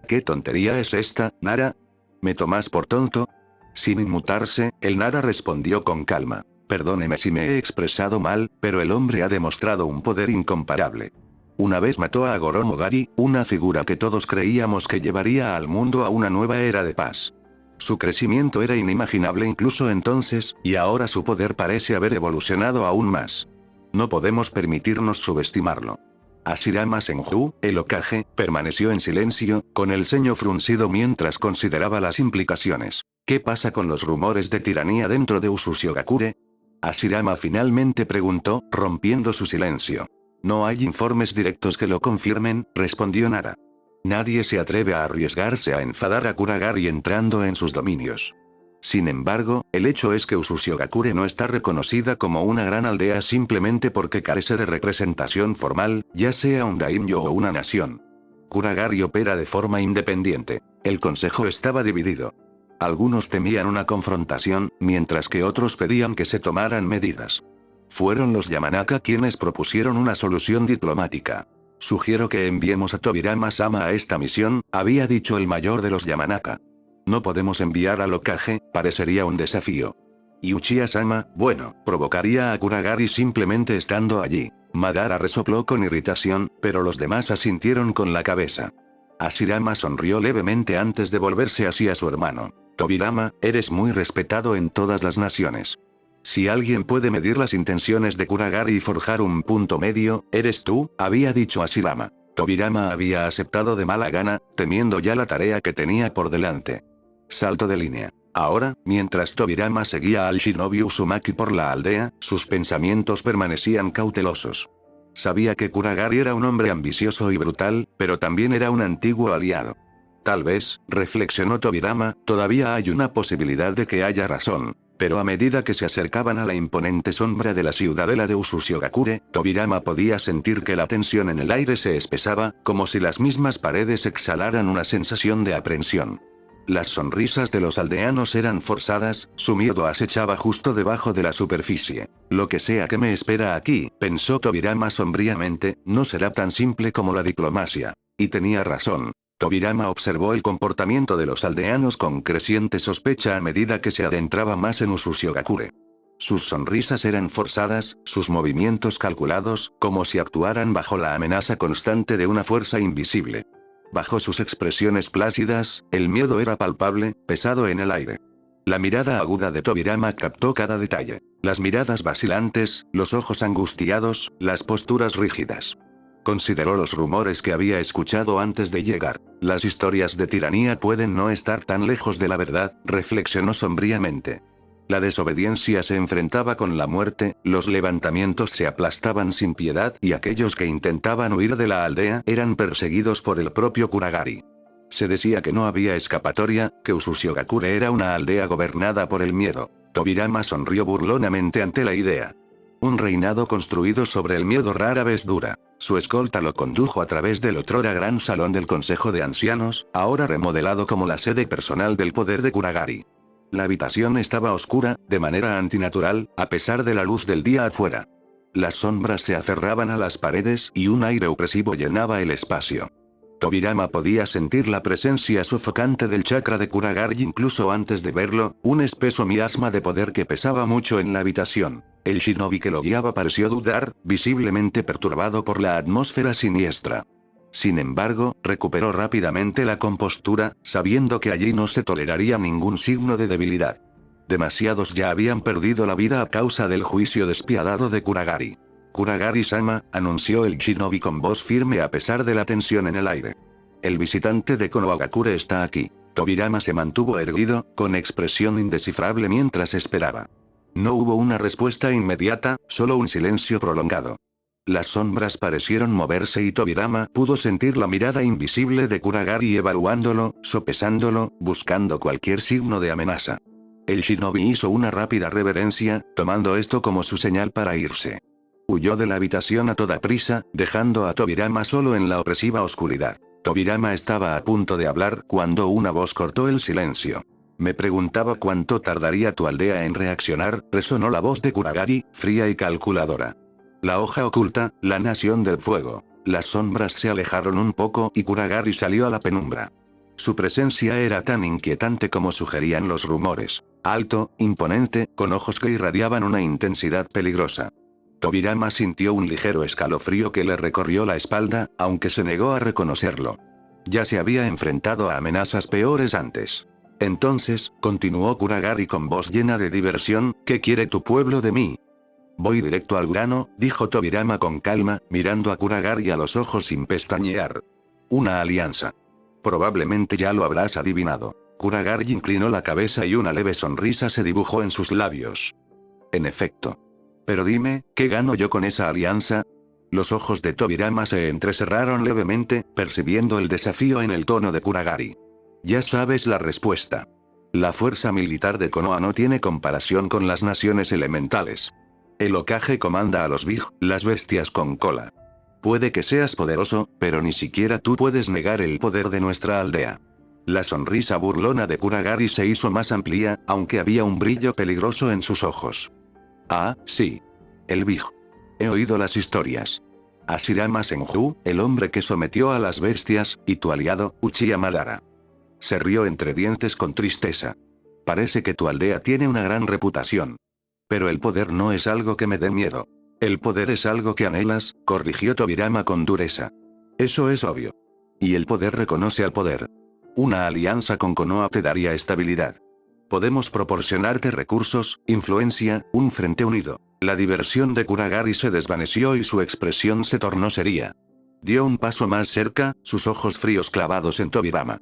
«¿Qué tontería es esta, Nara? ¿Me tomas por tonto?» Sin inmutarse, el Nara respondió con calma. «Perdóneme si me he expresado mal, pero el hombre ha demostrado un poder incomparable. Una vez mató a Goromogari, una figura que todos creíamos que llevaría al mundo a una nueva era de paz. Su crecimiento era inimaginable incluso entonces, y ahora su poder parece haber evolucionado aún más. No podemos permitirnos subestimarlo». Hashirama Senju, el Hokage, permaneció en silencio, con el ceño fruncido mientras consideraba las implicaciones. ¿Qué pasa con los rumores de tiranía dentro de Usushio-gakure? Hashirama finalmente preguntó, rompiendo su silencio. «No hay informes directos que lo confirmen», respondió Nara. «Nadie se atreve a arriesgarse a enfadar a Kuragari entrando en sus dominios. Sin embargo, el hecho es que Usushio-gakure no está reconocida como una gran aldea simplemente porque carece de representación formal, ya sea un daimyo o una nación. Kuragari opera de forma independiente. El consejo estaba dividido. Algunos temían una confrontación, mientras que otros pedían que se tomaran medidas. Fueron los Yamanaka quienes propusieron una solución diplomática. «Sugiero que enviemos a Tobirama-sama a esta misión», había dicho el mayor de los Yamanaka. «No podemos enviar al Hokage, parecería un desafío. Y Uchiha-sama, bueno, provocaría a Kuragari simplemente estando allí». Madara resopló con irritación, pero los demás asintieron con la cabeza. Hashirama sonrió levemente antes de volverse hacia su hermano. «Tobirama, eres muy respetado en todas las naciones. Si alguien puede medir las intenciones de Kuragari y forjar un punto medio, eres tú», había dicho Hashirama. Tobirama había aceptado de mala gana, temiendo ya la tarea que tenía por delante. Salto de línea. Ahora, mientras Tobirama seguía al shinobi Uzumaki por la aldea, sus pensamientos permanecían cautelosos. Sabía que Kuragari era un hombre ambicioso y brutal, pero también era un antiguo aliado. Tal vez, reflexionó Tobirama, todavía hay una posibilidad de que haya razón. Pero a medida que se acercaban a la imponente sombra de la ciudadela de Usushio-gakure, Tobirama podía sentir que la tensión en el aire se espesaba, como si las mismas paredes exhalaran una sensación de aprensión. Las sonrisas de los aldeanos eran forzadas, su miedo acechaba justo debajo de la superficie. Lo que sea que me espera aquí, pensó Tobirama sombríamente, no será tan simple como la diplomacia. Y tenía razón. Tobirama observó el comportamiento de los aldeanos con creciente sospecha a medida que se adentraba más en Usushigakure. Sus sonrisas eran forzadas, sus movimientos calculados, como si actuaran bajo la amenaza constante de una fuerza invisible. Bajo sus expresiones plácidas, el miedo era palpable, pesado en el aire. La mirada aguda de Tobirama captó cada detalle. Las miradas vacilantes, los ojos angustiados, las posturas rígidas. Consideró los rumores que había escuchado antes de llegar. Las historias de tiranía pueden no estar tan lejos de la verdad, reflexionó sombríamente. La desobediencia se enfrentaba con la muerte, los levantamientos se aplastaban sin piedad y aquellos que intentaban huir de la aldea eran perseguidos por el propio Kuragari. Se decía que no había escapatoria, que Usushigakure era una aldea gobernada por el miedo. Tobirama sonrió burlonamente ante la idea. Un reinado construido sobre el miedo rara vez dura. Su escolta lo condujo a través del otrora gran salón del Consejo de Ancianos, ahora remodelado como la sede personal del poder de Kuragari. La habitación estaba oscura, de manera antinatural, a pesar de la luz del día afuera. Las sombras se aferraban a las paredes y un aire opresivo llenaba el espacio. Tobirama podía sentir la presencia sofocante del chakra de Kuragari incluso antes de verlo, un espeso miasma de poder que pesaba mucho en la habitación. El shinobi que lo guiaba pareció dudar, visiblemente perturbado por la atmósfera siniestra. Sin embargo, recuperó rápidamente la compostura, sabiendo que allí no se toleraría ningún signo de debilidad. Demasiados ya habían perdido la vida a causa del juicio despiadado de Kuragari. Kuragari-sama, anunció el shinobi con voz firme a pesar de la tensión en el aire. El visitante de Konohagakure está aquí. Tobirama se mantuvo erguido, con expresión indescifrable mientras esperaba. No hubo una respuesta inmediata, solo un silencio prolongado. Las sombras parecieron moverse y Tobirama pudo sentir la mirada invisible de Kuragari evaluándolo, sopesándolo, buscando cualquier signo de amenaza. El shinobi hizo una rápida reverencia, tomando esto como su señal para irse. Huyó de la habitación a toda prisa, dejando a Tobirama solo en la opresiva oscuridad. Tobirama estaba a punto de hablar cuando una voz cortó el silencio. Me preguntaba cuánto tardaría tu aldea en reaccionar, resonó la voz de Kuragari, fría y calculadora. La hoja oculta, la nación del fuego. Las sombras se alejaron un poco y Kuragari salió a la penumbra. Su presencia era tan inquietante como sugerían los rumores. Alto, imponente, con ojos que irradiaban una intensidad peligrosa. Tobirama sintió un ligero escalofrío que le recorrió la espalda, aunque se negó a reconocerlo. Ya se había enfrentado a amenazas peores antes. Entonces, continuó Kuragari con voz llena de diversión, ¿qué quiere tu pueblo de mí? Voy directo al grano, dijo Tobirama con calma, mirando a Kuragari a los ojos sin pestañear. Una alianza. Probablemente ya lo habrás adivinado. Kuragari inclinó la cabeza y una leve sonrisa se dibujó en sus labios. En efecto. Pero dime, ¿qué gano yo con esa alianza? Los ojos de Tobirama se entrecerraron levemente, percibiendo el desafío en el tono de Kuragari. Ya sabes la respuesta. La fuerza militar de Konoha no tiene comparación con las naciones elementales. El Hokage comanda a los Big, las bestias con cola. Puede que seas poderoso, pero ni siquiera tú puedes negar el poder de nuestra aldea. La sonrisa burlona de Kuragari se hizo más amplia, aunque había un brillo peligroso en sus ojos. Ah, sí. El Big. He oído las historias. Hashirama Senju, el hombre que sometió a las bestias, y tu aliado, Uchiha Madara. Se rió entre dientes con tristeza. Parece que tu aldea tiene una gran reputación. Pero el poder no es algo que me dé miedo. El poder es algo que anhelas, corrigió Tobirama con dureza. Eso es obvio. Y el poder reconoce al poder. Una alianza con Konoha te daría estabilidad. Podemos proporcionarte recursos, influencia, un frente unido. La diversión de Kuragari se desvaneció y su expresión se tornó seria. Dio un paso más cerca, sus ojos fríos clavados en Tobirama.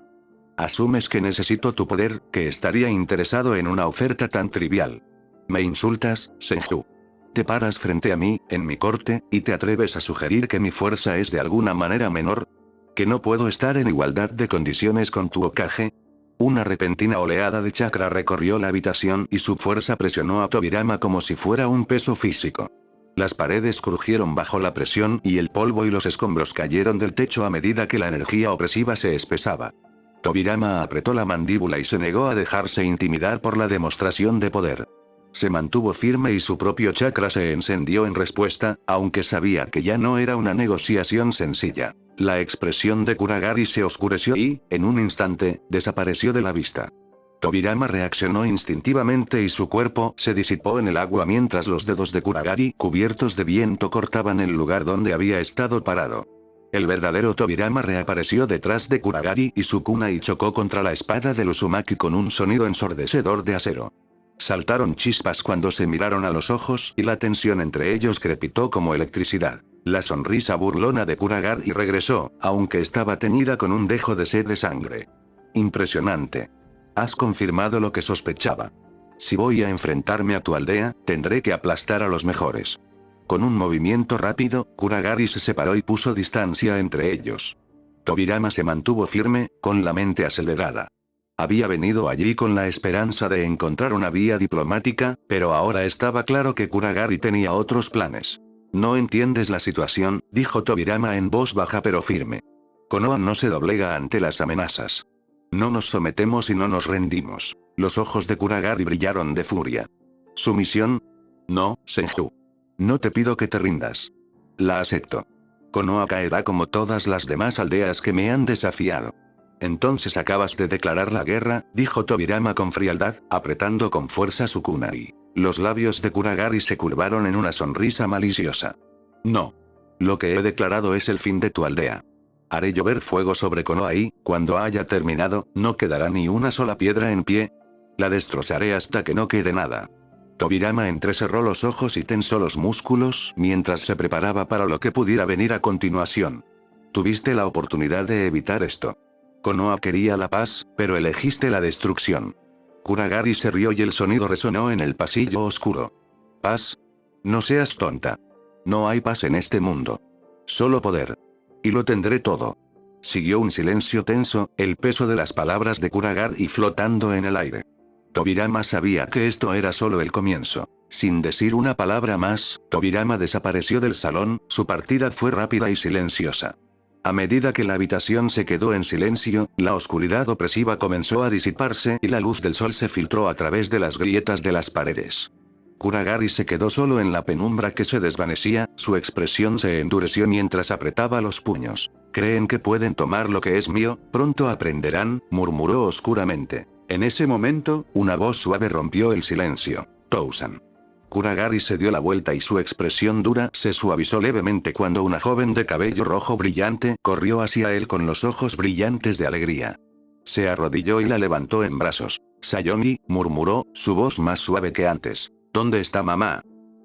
Asumes que necesito tu poder, que estaría interesado en una oferta tan trivial. Me insultas, Senju. Te paras frente a mí, en mi corte, y te atreves a sugerir que mi fuerza es de alguna manera menor. ¿Que no puedo estar en igualdad de condiciones con tu Hokage? Una repentina oleada de chakra recorrió la habitación y su fuerza presionó a Tobirama como si fuera un peso físico. Las paredes crujieron bajo la presión y el polvo y los escombros cayeron del techo a medida que la energía opresiva se espesaba. Tobirama apretó la mandíbula y se negó a dejarse intimidar por la demostración de poder. Se mantuvo firme y su propio chakra se encendió en respuesta, aunque sabía que ya no era una negociación sencilla. La expresión de Kuragari se oscureció y, en un instante, desapareció de la vista. Tobirama reaccionó instintivamente y su cuerpo se disipó en el agua mientras los dedos de Kuragari, cubiertos de viento, cortaban el lugar donde había estado parado. El verdadero Tobirama reapareció detrás de Kuragari y su kunai chocó contra la espada del Uzumaki con un sonido ensordecedor de acero. Saltaron chispas cuando se miraron a los ojos y la tensión entre ellos crepitó como electricidad. La sonrisa burlona de Kuragari regresó, aunque estaba teñida con un dejo de sed de sangre. Impresionante. Has confirmado lo que sospechaba. Si voy a enfrentarme a tu aldea, tendré que aplastar a los mejores. Con un movimiento rápido, Kuragari se separó y puso distancia entre ellos. Tobirama se mantuvo firme, con la mente acelerada. Había venido allí con la esperanza de encontrar una vía diplomática, pero ahora estaba claro que Kuragari tenía otros planes. No entiendes la situación, dijo Tobirama en voz baja pero firme. Konoha no se doblega ante las amenazas. No nos sometemos y no nos rendimos. Los ojos de Kuragari brillaron de furia. ¿Su misión? No, Senju. No te pido que te rindas. La acepto. Konoha caerá como todas las demás aldeas que me han desafiado. Entonces acabas de declarar la guerra, dijo Tobirama con frialdad, apretando con fuerza su kunai. Los labios de Kuragari se curvaron en una sonrisa maliciosa. No. Lo que he declarado es el fin de tu aldea. Haré llover fuego sobre Konoha y, cuando haya terminado, no quedará ni una sola piedra en pie. La destrozaré hasta que no quede nada. Tobirama entrecerró los ojos y tensó los músculos mientras se preparaba para lo que pudiera venir a continuación. Tuviste la oportunidad de evitar esto. Konoha quería la paz, pero elegiste la destrucción. Kuragari se rió y el sonido resonó en el pasillo oscuro. ¿Paz? No seas tonta. No hay paz en este mundo. Solo poder. Y lo tendré todo. Siguió un silencio tenso, el peso de las palabras de Kuragari flotando en el aire. Tobirama sabía que esto era solo el comienzo. Sin decir una palabra más, Tobirama desapareció del salón, su partida fue rápida y silenciosa. A medida que la habitación se quedó en silencio, la oscuridad opresiva comenzó a disiparse y la luz del sol se filtró a través de las grietas de las paredes. Kuragari se quedó solo en la penumbra que se desvanecía, su expresión se endureció mientras apretaba los puños. ¿Creen que pueden tomar lo que es mío? Pronto aprenderán, murmuró oscuramente. En ese momento, una voz suave rompió el silencio. Tousan. Kuragari se dio la vuelta y su expresión dura se suavizó levemente cuando una joven de cabello rojo brillante corrió hacia él con los ojos brillantes de alegría. Se arrodilló y la levantó en brazos. Sayoni, murmuró, su voz más suave que antes. ¿Dónde está mamá?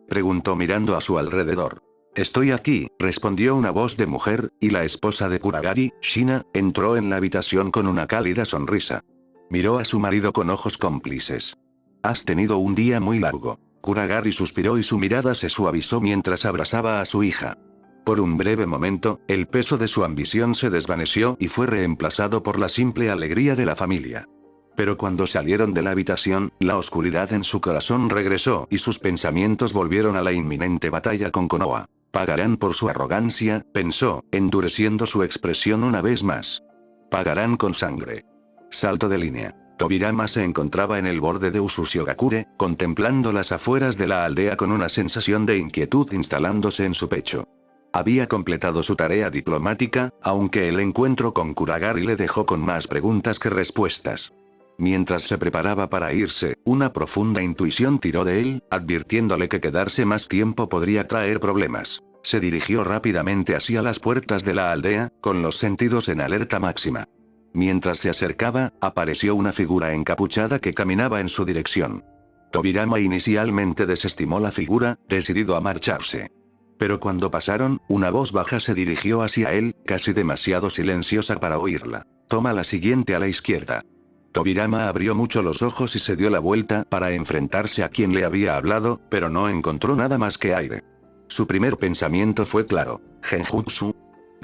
Preguntó mirando a su alrededor. Estoy aquí, respondió una voz de mujer, y la esposa de Kuragari, Shina, entró en la habitación con una cálida sonrisa. Miró a su marido con ojos cómplices. Has tenido un día muy largo. Kuragari suspiró y su mirada se suavizó mientras abrazaba a su hija. Por un breve momento, el peso de su ambición se desvaneció y fue reemplazado por la simple alegría de la familia. Pero cuando salieron de la habitación, la oscuridad en su corazón regresó y sus pensamientos volvieron a la inminente batalla con Konoha. Pagarán por su arrogancia, pensó, endureciendo su expresión una vez más. Pagarán con sangre. Salto de línea. Tobirama se encontraba en el borde de Usushigakure, contemplando las afueras de la aldea con una sensación de inquietud instalándose en su pecho. Había completado su tarea diplomática, aunque el encuentro con Kuragari le dejó con más preguntas que respuestas. Mientras se preparaba para irse, una profunda intuición tiró de él, advirtiéndole que quedarse más tiempo podría traer problemas. Se dirigió rápidamente hacia las puertas de la aldea, con los sentidos en alerta máxima. Mientras se acercaba, apareció una figura encapuchada que caminaba en su dirección. Tobirama inicialmente desestimó la figura, decidido a marcharse. Pero cuando pasaron, una voz baja se dirigió hacia él, casi demasiado silenciosa para oírla. Toma la siguiente a la izquierda. Tobirama abrió mucho los ojos y se dio la vuelta para enfrentarse a quien le había hablado, pero no encontró nada más que aire. Su primer pensamiento fue claro. ¿Genjutsu?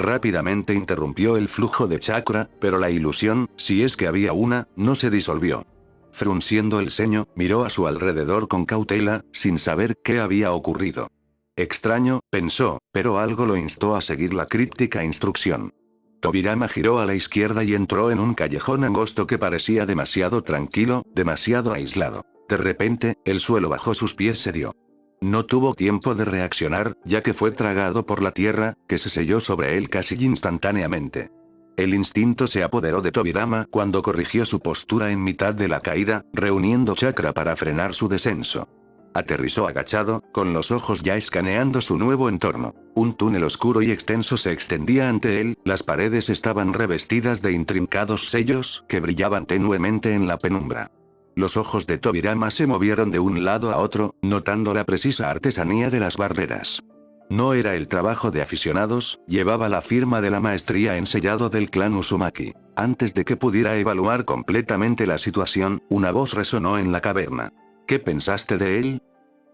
Rápidamente interrumpió el flujo de chakra, pero la ilusión, si es que había una, no se disolvió. Frunciendo el ceño, miró a su alrededor con cautela, sin saber qué había ocurrido. Extraño, pensó, pero algo lo instó a seguir la críptica instrucción. Tobirama giró a la izquierda y entró en un callejón angosto que parecía demasiado tranquilo, demasiado aislado. De repente, el suelo bajo sus pies cedió. No tuvo tiempo de reaccionar, ya que fue tragado por la tierra, que se selló sobre él casi instantáneamente. El instinto se apoderó de Tobirama cuando corrigió su postura en mitad de la caída, reuniendo chakra para frenar su descenso. Aterrizó agachado, con los ojos ya escaneando su nuevo entorno. Un túnel oscuro y extenso se extendía ante él, las paredes estaban revestidas de intrincados sellos que brillaban tenuemente en la penumbra. Los ojos de Tobirama se movieron de un lado a otro, notando la precisa artesanía de las barreras. No era el trabajo de aficionados, llevaba la firma de la maestría en sellado del clan Uzumaki. Antes de que pudiera evaluar completamente la situación, una voz resonó en la caverna. ¿Qué pensaste de él?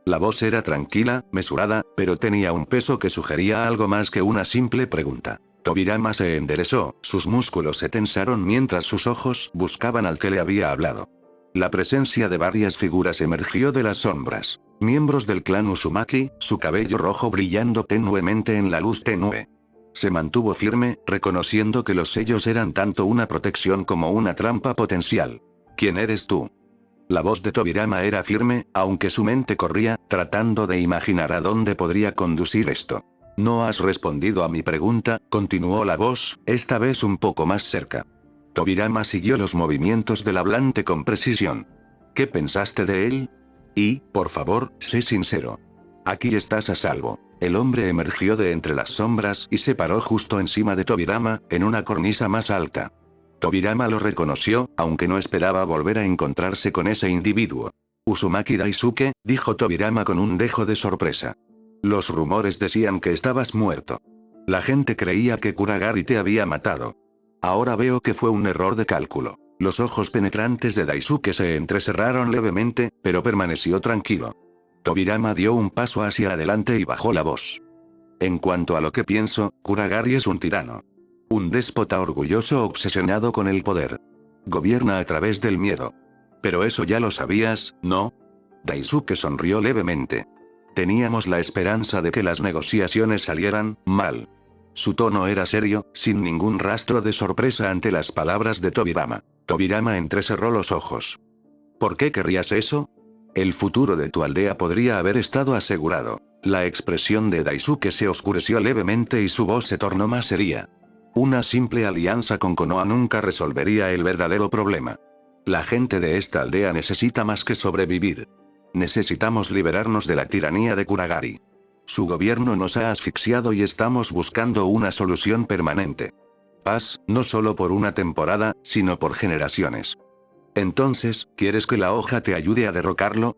La voz era tranquila, mesurada, pero tenía un peso que sugería algo más que una simple pregunta. Tobirama se enderezó, sus músculos se tensaron mientras sus ojos buscaban al que le había hablado. La presencia de varias figuras emergió de las sombras. Miembros del clan Uzumaki, su cabello rojo brillando tenuemente en la luz tenue. Se mantuvo firme, reconociendo que los sellos eran tanto una protección como una trampa potencial. ¿Quién eres tú? La voz de Tobirama era firme, aunque su mente corría, tratando de imaginar a dónde podría conducir esto. No has respondido a mi pregunta, continuó la voz, esta vez un poco más cerca. Tobirama siguió los movimientos del hablante con precisión. ¿Qué pensaste de él? Y, por favor, sé sincero. Aquí estás a salvo. El hombre emergió de entre las sombras y se paró justo encima de Tobirama, en una cornisa más alta. Tobirama lo reconoció, aunque no esperaba volver a encontrarse con ese individuo. Uzumaki Daisuke, dijo Tobirama con un dejo de sorpresa. Los rumores decían que estabas muerto. La gente creía que Kuragari te había matado. Ahora veo que fue un error de cálculo. Los ojos penetrantes de Daisuke se entrecerraron levemente, pero permaneció tranquilo. Tobirama dio un paso hacia adelante y bajó la voz. En cuanto a lo que pienso, Kuragari es un tirano. Un déspota orgulloso obsesionado con el poder. Gobierna a través del miedo. Pero eso ya lo sabías, ¿no? Daisuke sonrió levemente. Teníamos la esperanza de que las negociaciones salieran mal. Su tono era serio, sin ningún rastro de sorpresa ante las palabras de Tobirama. Tobirama entrecerró los ojos. ¿Por qué querrías eso? El futuro de tu aldea podría haber estado asegurado. La expresión de Daisuke se oscureció levemente y su voz se tornó más seria. Una simple alianza con Konoha nunca resolvería el verdadero problema. La gente de esta aldea necesita más que sobrevivir. Necesitamos liberarnos de la tiranía de Kuragari. Su gobierno nos ha asfixiado y estamos buscando una solución permanente. Paz, no solo por una temporada, sino por generaciones. Entonces, ¿quieres que la hoja te ayude a derrocarlo?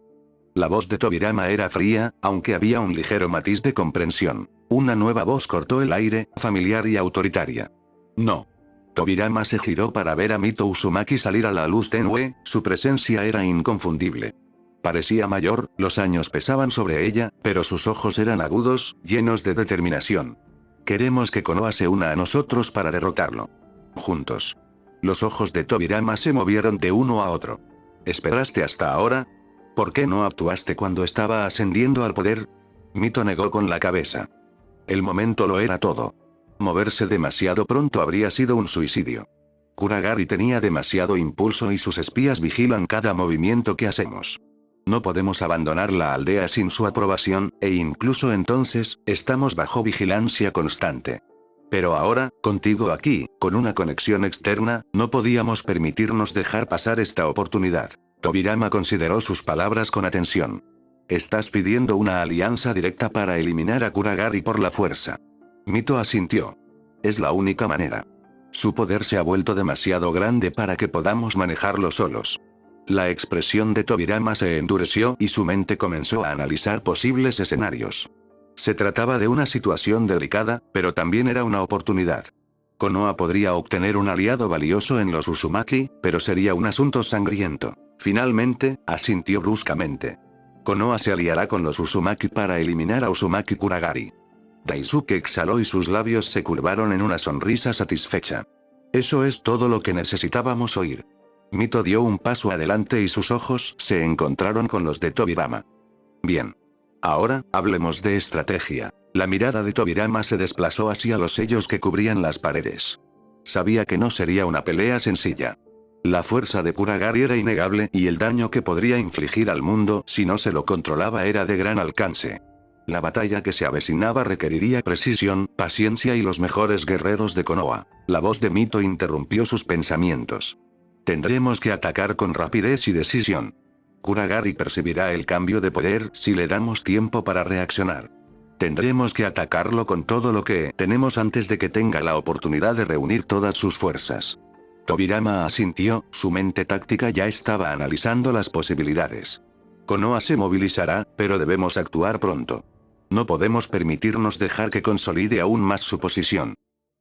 La voz de Tobirama era fría, aunque había un ligero matiz de comprensión. Una nueva voz cortó el aire, familiar y autoritaria. No. Tobirama se giró para ver a Mito Uzumaki salir a la luz tenue, su presencia era inconfundible. Parecía mayor, los años pesaban sobre ella, pero sus ojos eran agudos, llenos de determinación. Queremos que Konoha se una a nosotros para derrotarlo. Juntos. Los ojos de Tobirama se movieron de uno a otro. ¿Esperaste hasta ahora? ¿Por qué no actuaste cuando estaba ascendiendo al poder? Mito negó con la cabeza. El momento lo era todo. Moverse demasiado pronto habría sido un suicidio. Kuragari tenía demasiado impulso y sus espías vigilan cada movimiento que hacemos. No podemos abandonar la aldea sin su aprobación, e incluso entonces, estamos bajo vigilancia constante. Pero ahora, contigo aquí, con una conexión externa, no podíamos permitirnos dejar pasar esta oportunidad. Tobirama consideró sus palabras con atención. Estás pidiendo una alianza directa para eliminar a Kuragari por la fuerza. Mito asintió. Es la única manera. Su poder se ha vuelto demasiado grande para que podamos manejarlo solos. La expresión de Tobirama se endureció y su mente comenzó a analizar posibles escenarios. Se trataba de una situación delicada, pero también era una oportunidad. Konoha podría obtener un aliado valioso en los Uzumaki, pero sería un asunto sangriento. Finalmente, asintió bruscamente. Konoha se aliará con los Uzumaki para eliminar a Uzumaki Kuragari. Daisuke exhaló y sus labios se curvaron en una sonrisa satisfecha. Eso es todo lo que necesitábamos oír. Mito dio un paso adelante y sus ojos se encontraron con los de Tobirama. Bien. Ahora, hablemos de estrategia. La mirada de Tobirama se desplazó hacia los sellos que cubrían las paredes. sabía que no sería una pelea sencilla. La fuerza de Kuragari era innegable y el daño que podría infligir al mundo si no se lo controlaba era de gran alcance. La batalla que se avecinaba requeriría precisión, paciencia y los mejores guerreros de Konoha. La voz de Mito interrumpió sus pensamientos. Tendremos que atacar con rapidez y decisión. Kuragari percibirá el cambio de poder si le damos tiempo para reaccionar. Tendremos que atacarlo con todo lo que tenemos antes de que tenga la oportunidad de reunir todas sus fuerzas. Tobirama asintió, su mente táctica ya estaba analizando las posibilidades. Konoha se movilizará, pero debemos actuar pronto. No podemos permitirnos dejar que consolide aún más su posición.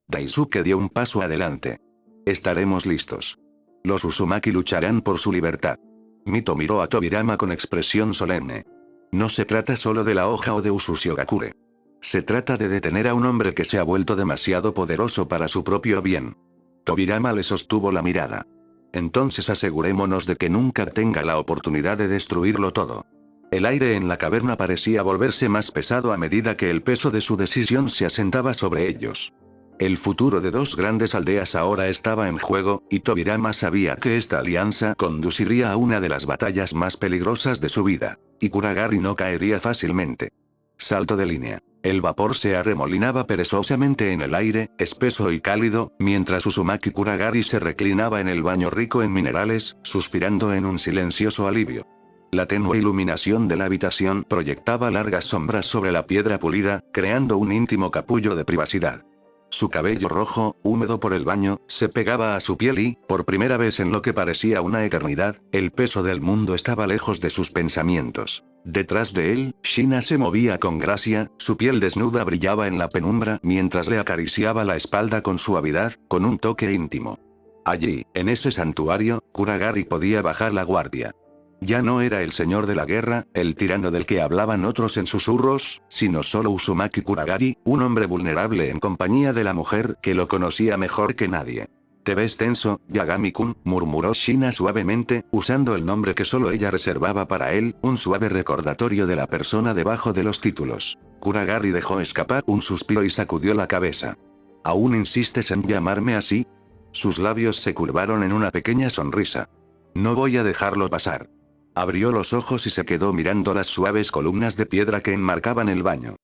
Daisuke dio un paso adelante. Estaremos listos. Los Uzumaki lucharán por su libertad. Mito miró a Tobirama con expresión solemne. No se trata solo de la hoja o de Usushigakure. Se trata de detener a un hombre que se ha vuelto demasiado poderoso para su propio bien. Tobirama le sostuvo la mirada. Entonces asegurémonos de que nunca tenga la oportunidad de destruirlo todo. El aire en la caverna parecía volverse más pesado a medida que el peso de su decisión se asentaba sobre ellos. El futuro de dos grandes aldeas ahora estaba en juego, y Tobirama sabía que esta alianza conduciría a una de las batallas más peligrosas de su vida, y Kuragari no caería fácilmente. Salto de línea. El vapor se arremolinaba perezosamente en el aire, espeso y cálido, mientras Uzumaki Kuragari se reclinaba en el baño rico en minerales, suspirando en un silencioso alivio. La tenue iluminación de la habitación proyectaba largas sombras sobre la piedra pulida, creando un íntimo capullo de privacidad. Su cabello rojo, húmedo por el baño, se pegaba a su piel y, por primera vez en lo que parecía una eternidad, el peso del mundo estaba lejos de sus pensamientos. Detrás de él, Shina se movía con gracia, su piel desnuda brillaba en la penumbra mientras le acariciaba la espalda con suavidad, con un toque íntimo. Allí, en ese santuario, Kuragari podía bajar la guardia. Ya no era el señor de la guerra, el tirano del que hablaban otros en susurros, sino solo Uzumaki Kuragari, un hombre vulnerable en compañía de la mujer que lo conocía mejor que nadie. «Te ves tenso, Yagami-kun», murmuró Shina suavemente, usando el nombre que solo ella reservaba para él, un suave recordatorio de la persona debajo de los títulos. Kuragari dejó escapar un suspiro y sacudió la cabeza. «¿Aún insistes en llamarme así?» Sus labios se curvaron en una pequeña sonrisa. «No voy a dejarlo pasar». Abrió los ojos y se quedó mirando las suaves columnas de piedra que enmarcaban el baño.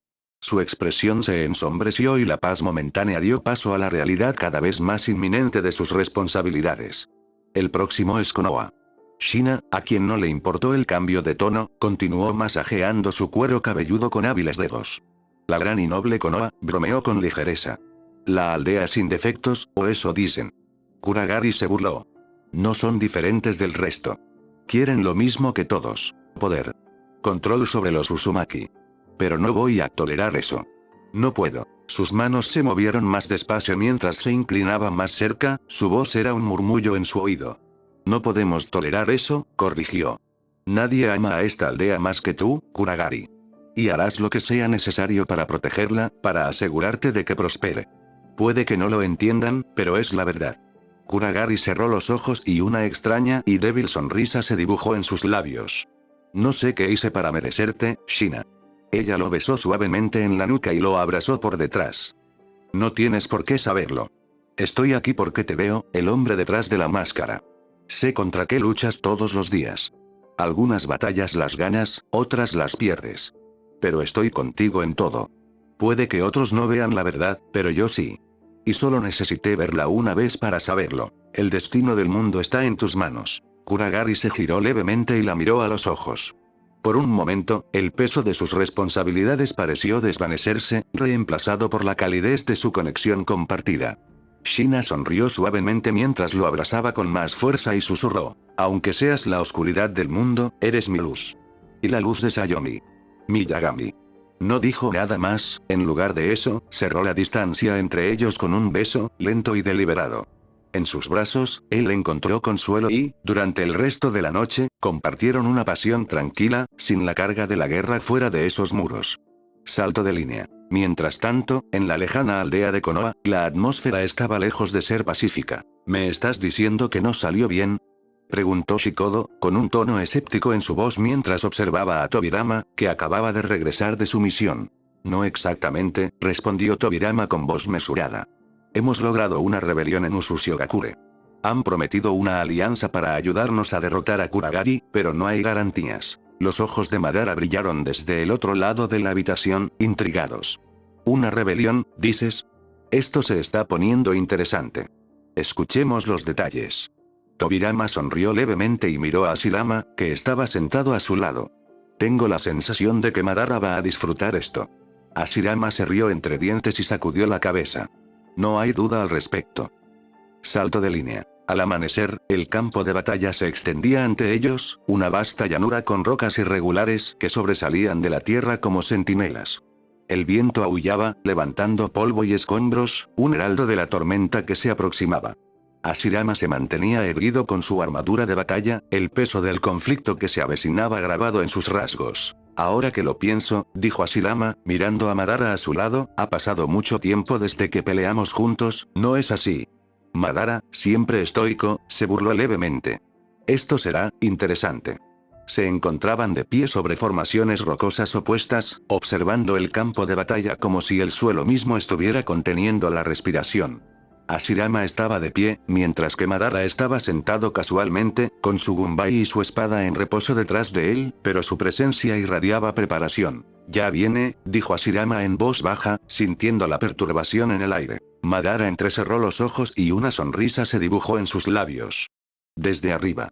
Su expresión se ensombreció y la paz momentánea dio paso a la realidad cada vez más inminente de sus responsabilidades. El próximo es Konoha. Shina, a quien no le importó el cambio de tono, continuó masajeando su cuero cabelludo con hábiles dedos. La gran y noble Konoha, bromeó con ligereza. La aldea sin defectos, o eso dicen. Kuragari se burló. No son diferentes del resto. Quieren lo mismo que todos. Poder. Control sobre los Uzumaki. Pero no voy a tolerar eso. No puedo. Sus manos se movieron más despacio mientras se inclinaba más cerca, su voz era un murmullo en su oído. No podemos tolerar eso, corrigió. Nadie ama a esta aldea más que tú, Kuragari. Y harás lo que sea necesario para protegerla, para asegurarte de que prospere. Puede que no lo entiendan, pero es la verdad. Kuragari cerró los ojos y una extraña y débil sonrisa se dibujó en sus labios. No sé qué hice para merecerte, Shina. Ella lo besó suavemente en la nuca y lo abrazó por detrás. No tienes por qué saberlo. Estoy aquí porque te veo, el hombre detrás de la máscara. Sé contra qué luchas todos los días. Algunas batallas las ganas, otras las pierdes. Pero estoy contigo en todo. Puede que otros no vean la verdad, pero yo sí. Y solo necesité verla una vez para saberlo. El destino del mundo está en tus manos. Kuragari se giró levemente y la miró a los ojos. Por un momento, el peso de sus responsabilidades pareció desvanecerse, reemplazado por la calidez de su conexión compartida. Shina sonrió suavemente mientras lo abrazaba con más fuerza y susurró. Aunque seas la oscuridad del mundo, eres mi luz. Y la luz de Sayomi. Mi Yagami. No dijo nada más, en lugar de eso, cerró la distancia entre ellos con un beso, lento y deliberado. En sus brazos, él encontró consuelo y, durante el resto de la noche, compartieron una pasión tranquila, sin la carga de la guerra fuera de esos muros. Salto de línea. Mientras tanto, en la lejana aldea de Konoha, la atmósfera estaba lejos de ser pacífica. ¿Me estás diciendo que no salió bien?, preguntó Shikodo, con un tono escéptico en su voz mientras observaba a Tobirama, que acababa de regresar de su misión. No exactamente, respondió Tobirama con voz mesurada. Hemos logrado una rebelión en Usushigakure. Han prometido una alianza para ayudarnos a derrotar a Kuragari, pero no hay garantías. Los ojos de Madara brillaron desde el otro lado de la habitación, intrigados. ¿Una rebelión, dices? Esto se está poniendo interesante. Escuchemos los detalles. Tobirama sonrió levemente y miró a Hashirama, que estaba sentado a su lado. Tengo la sensación de que Madara va a disfrutar esto. Hashirama se rió entre dientes y sacudió la cabeza. No hay duda al respecto. Salto de línea. Al amanecer, el campo de batalla se extendía ante ellos, una vasta llanura con rocas irregulares que sobresalían de la tierra como centinelas. El viento aullaba, levantando polvo y escombros, un heraldo de la tormenta que se aproximaba. Hashirama se mantenía erguido con su armadura de batalla, el peso del conflicto que se avecinaba grabado en sus rasgos. Ahora que lo pienso, dijo Hashirama, mirando a Madara a su lado, ha pasado mucho tiempo desde que peleamos juntos, ¿no es así? Madara, siempre estoico, se burló levemente. Esto será interesante. Se encontraban de pie sobre formaciones rocosas opuestas, observando el campo de batalla como si el suelo mismo estuviera conteniendo la respiración. Hashirama estaba de pie, mientras que Madara estaba sentado casualmente, con su gunbai y su espada en reposo detrás de él, pero su presencia irradiaba preparación. Ya viene, dijo Hashirama en voz baja, sintiendo la perturbación en el aire. Madara entrecerró los ojos y una sonrisa se dibujó en sus labios. Desde arriba.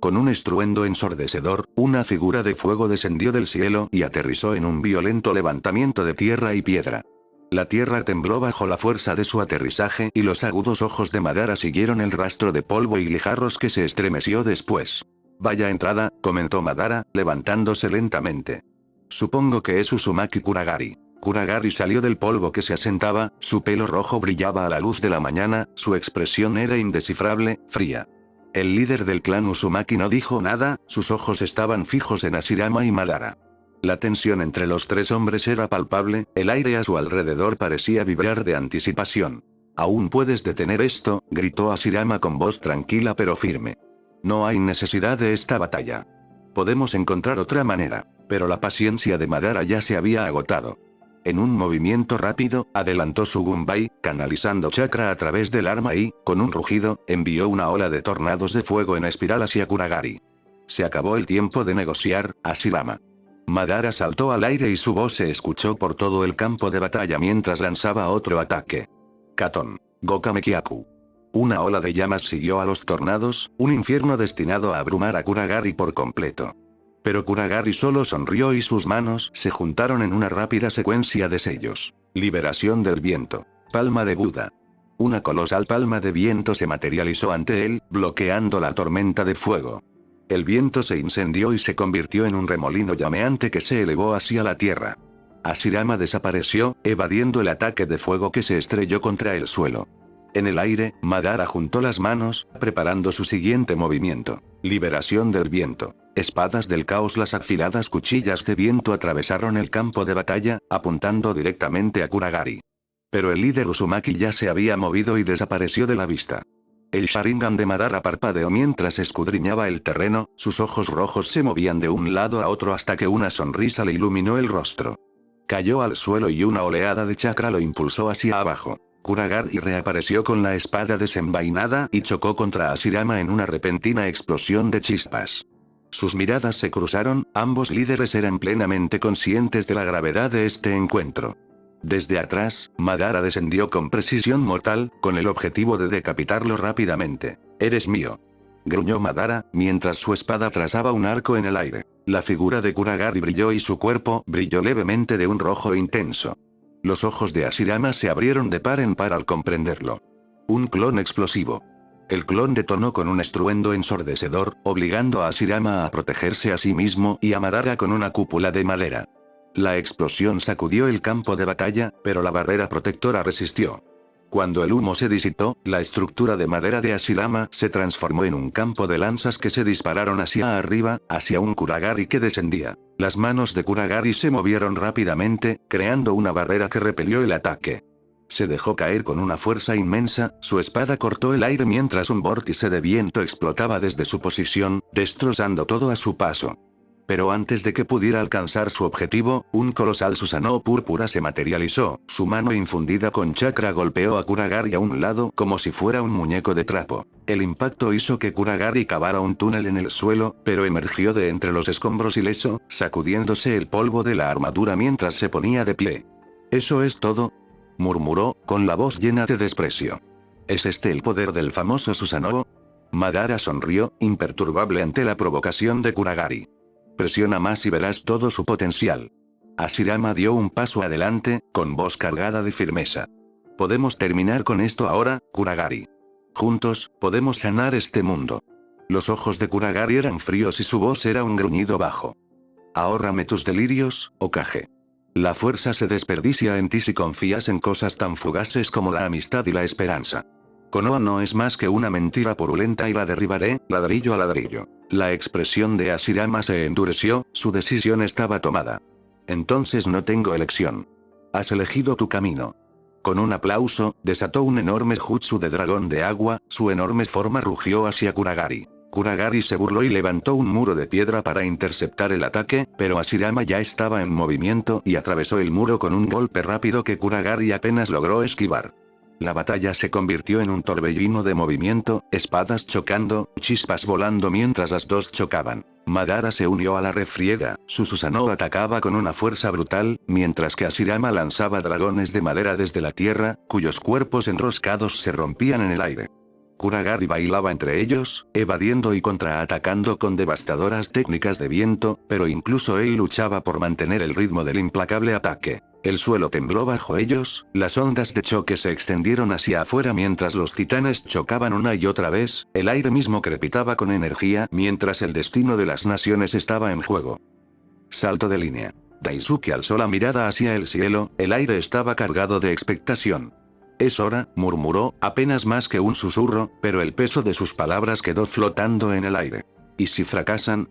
Con un estruendo ensordecedor, una figura de fuego descendió del cielo y aterrizó en un violento levantamiento de tierra y piedra. La tierra tembló bajo la fuerza de su aterrizaje y los agudos ojos de Madara siguieron el rastro de polvo y guijarros que se estremeció después. Vaya entrada, comentó Madara, levantándose lentamente. Supongo que es Uzumaki Kuragari. Kuragari salió del polvo que se asentaba, su pelo rojo brillaba a la luz de la mañana, su expresión era indescifrable, fría. El líder del clan Uzumaki no dijo nada, sus ojos estaban fijos en Hashirama y Madara. La tensión entre los tres hombres era palpable, el aire a su alrededor parecía vibrar de anticipación. «¿Aún puedes detener esto?», gritó Hashirama con voz tranquila pero firme. «No hay necesidad de esta batalla. Podemos encontrar otra manera», pero la paciencia de Madara ya se había agotado. En un movimiento rápido, adelantó su gunbai, canalizando chakra a través del arma y, con un rugido, envió una ola de tornados de fuego en espiral hacia Kuragari. Se acabó el tiempo de negociar, Hashirama. Madara saltó al aire y su voz se escuchó por todo el campo de batalla mientras lanzaba otro ataque. Katon. Gokamekiaku. Una ola de llamas siguió a los tornados, un infierno destinado a abrumar a Kuragari por completo. Pero Kuragari solo sonrió y sus manos se juntaron en una rápida secuencia de sellos. Liberación del viento. Palma de Buda. Una colosal palma de viento se materializó ante él, bloqueando la tormenta de fuego. El viento se incendió y se convirtió en un remolino llameante que se elevó hacia la tierra. Hashirama desapareció, evadiendo el ataque de fuego que se estrelló contra el suelo. En el aire, Madara juntó las manos, preparando su siguiente movimiento. Liberación del viento. Espadas del caos. Las afiladas cuchillas de viento atravesaron el campo de batalla, apuntando directamente a Kuragari. Pero el líder Uzumaki ya se había movido y desapareció de la vista. El Sharingan de Madara parpadeó mientras escudriñaba el terreno, sus ojos rojos se movían de un lado a otro hasta que una sonrisa le iluminó el rostro. Cayó al suelo y una oleada de chakra lo impulsó hacia abajo. Kuragari reapareció con la espada desenvainada y chocó contra Hashirama en una repentina explosión de chispas. Sus miradas se cruzaron, ambos líderes eran plenamente conscientes de la gravedad de este encuentro. Desde atrás, Madara descendió con precisión mortal, con el objetivo de decapitarlo rápidamente. «Eres mío», gruñó Madara, mientras su espada trazaba un arco en el aire. La figura de Kuragari brilló y su cuerpo brilló levemente de un rojo intenso. Los ojos de Hashirama se abrieron de par en par al comprenderlo. Un clon explosivo. El clon detonó con un estruendo ensordecedor, obligando a Hashirama a protegerse a sí mismo y a Madara con una cúpula de madera. La explosión sacudió el campo de batalla, pero la barrera protectora resistió. Cuando el humo se disipó, la estructura de madera de Hashirama se transformó en un campo de lanzas que se dispararon hacia arriba, hacia un Kuragari que descendía. Las manos de Kuragari se movieron rápidamente, creando una barrera que repelió el ataque. Se dejó caer con una fuerza inmensa, su espada cortó el aire mientras un vórtice de viento explotaba desde su posición, destrozando todo a su paso. Pero antes de que pudiera alcanzar su objetivo, un colosal Susanoo púrpura se materializó, su mano infundida con chakra golpeó a Kuragari a un lado como si fuera un muñeco de trapo. El impacto hizo que Kuragari cavara un túnel en el suelo, pero emergió de entre los escombros ileso, sacudiéndose el polvo de la armadura mientras se ponía de pie. ¿Eso es todo?, murmuró, con la voz llena de desprecio. ¿Es este el poder del famoso Susanoo? Madara sonrió, imperturbable ante la provocación de Kuragari. Presiona más y verás todo su potencial. Hashirama dio un paso adelante, con voz cargada de firmeza. Podemos terminar con esto ahora, Kuragari. Juntos, podemos sanar este mundo. Los ojos de Kuragari eran fríos y su voz era un gruñido bajo. Ahórrame tus delirios, Hokage. La fuerza se desperdicia en ti si confías en cosas tan fugaces como la amistad y la esperanza. Konoha no es más que una mentira purulenta y la derribaré, ladrillo a ladrillo. La expresión de Hashirama se endureció, su decisión estaba tomada. Entonces no tengo elección. Has elegido tu camino. Con un aplauso, desató un enorme jutsu de dragón de agua, su enorme forma rugió hacia Kuragari. Kuragari se burló y levantó un muro de piedra para interceptar el ataque, pero Hashirama ya estaba en movimiento y atravesó el muro con un golpe rápido que Kuragari apenas logró esquivar. La batalla se convirtió en un torbellino de movimiento, espadas chocando, chispas volando mientras las dos chocaban. Madara se unió a la refriega, su Susanoo atacaba con una fuerza brutal, mientras que Hashirama lanzaba dragones de madera desde la tierra, cuyos cuerpos enroscados se rompían en el aire. Kuragari bailaba entre ellos, evadiendo y contraatacando con devastadoras técnicas de viento, pero incluso él luchaba por mantener el ritmo del implacable ataque. El suelo tembló bajo ellos, las ondas de choque se extendieron hacia afuera mientras los titanes chocaban una y otra vez, el aire mismo crepitaba con energía mientras el destino de las naciones estaba en juego. Salto de línea. Daisuke alzó la mirada hacia el cielo, el aire estaba cargado de expectación. Es hora, murmuró, apenas más que un susurro, pero el peso de sus palabras quedó flotando en el aire. ¿Y si fracasan?,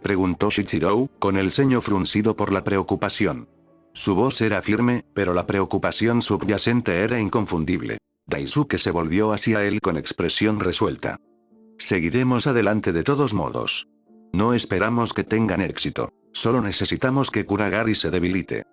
preguntó Shichiro, con el ceño fruncido por la preocupación. Su voz era firme, pero la preocupación subyacente era inconfundible. Daisuke se volvió hacia él con expresión resuelta. Seguiremos adelante de todos modos. No esperamos que tengan éxito. Solo necesitamos que Kuragari se debilite.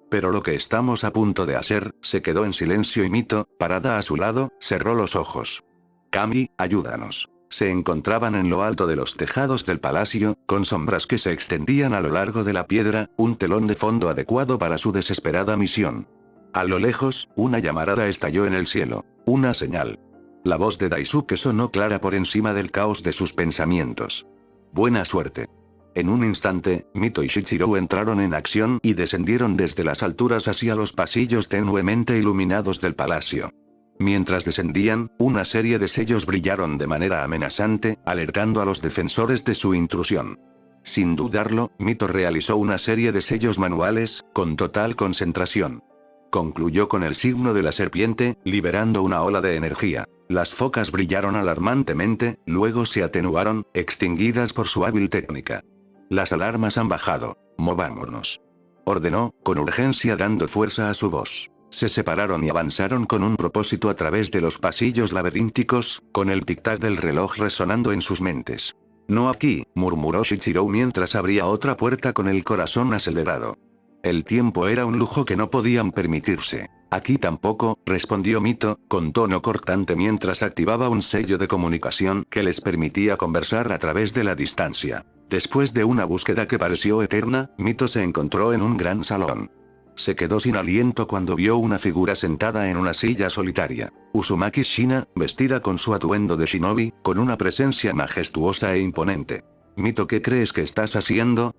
Pero lo que estamos a punto de hacer, se quedó en silencio y Mito, parada a su lado, cerró los ojos. Kami, ayúdanos. Se encontraban en lo alto de los tejados del palacio, con sombras que se extendían a lo largo de la piedra, un telón de fondo adecuado para su desesperada misión. A lo lejos, una llamarada estalló en el cielo. Una señal. La voz de Daisuke sonó clara por encima del caos de sus pensamientos. Buena suerte. En un instante, Mito y Shichiro entraron en acción y descendieron desde las alturas hacia los pasillos tenuemente iluminados del palacio. Mientras descendían, una serie de sellos brillaron de manera amenazante, alertando a los defensores de su intrusión. Sin dudarlo, Mito realizó una serie de sellos manuales, con total concentración. Concluyó con el signo de la serpiente, liberando una ola de energía. Las focas brillaron alarmantemente, luego se atenuaron, extinguidas por su hábil técnica. Las alarmas han bajado. Movámonos. Ordenó, con urgencia dando fuerza a su voz. Se separaron y avanzaron con un propósito a través de los pasillos laberínticos, con el tic-tac del reloj resonando en sus mentes. No aquí, murmuró Shichiro mientras abría otra puerta con el corazón acelerado. El tiempo era un lujo que no podían permitirse. Aquí tampoco, respondió Mito, con tono cortante mientras activaba un sello de comunicación que les permitía conversar a través de la distancia. Después de una búsqueda que pareció eterna, Mito se encontró en un gran salón. Se quedó sin aliento cuando vio una figura sentada en una silla solitaria. Uzumaki Shina, vestida con su atuendo de shinobi, con una presencia majestuosa e imponente. Mito, ¿qué crees que estás haciendo?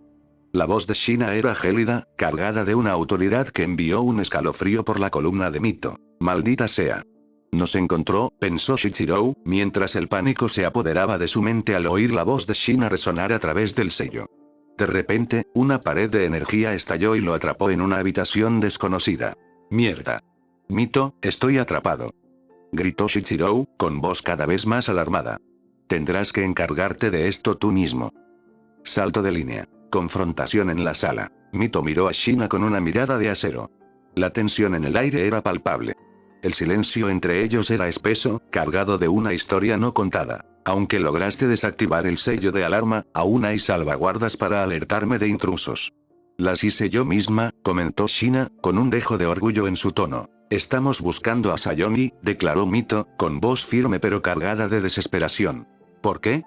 La voz de Shina era gélida, cargada de una autoridad que envió un escalofrío por la columna de Mito. Maldita sea. Nos encontró, pensó Shichiro, mientras el pánico se apoderaba de su mente al oír la voz de Shina resonar a través del sello. De repente, una pared de energía estalló y lo atrapó en una habitación desconocida. ¡Mierda! Mito, estoy atrapado. Gritó Shichiro, con voz cada vez más alarmada. Tendrás que encargarte de esto tú mismo. Salto de línea. Confrontación en la sala. Mito miró a Shina con una mirada de acero. La tensión en el aire era palpable. El silencio entre ellos era espeso, cargado de una historia no contada. Aunque lograste desactivar el sello de alarma, aún hay salvaguardas para alertarme de intrusos. Las hice yo misma, comentó Shina, con un dejo de orgullo en su tono. Estamos buscando a Sayomi, declaró Mito, con voz firme pero cargada de desesperación. ¿Por qué?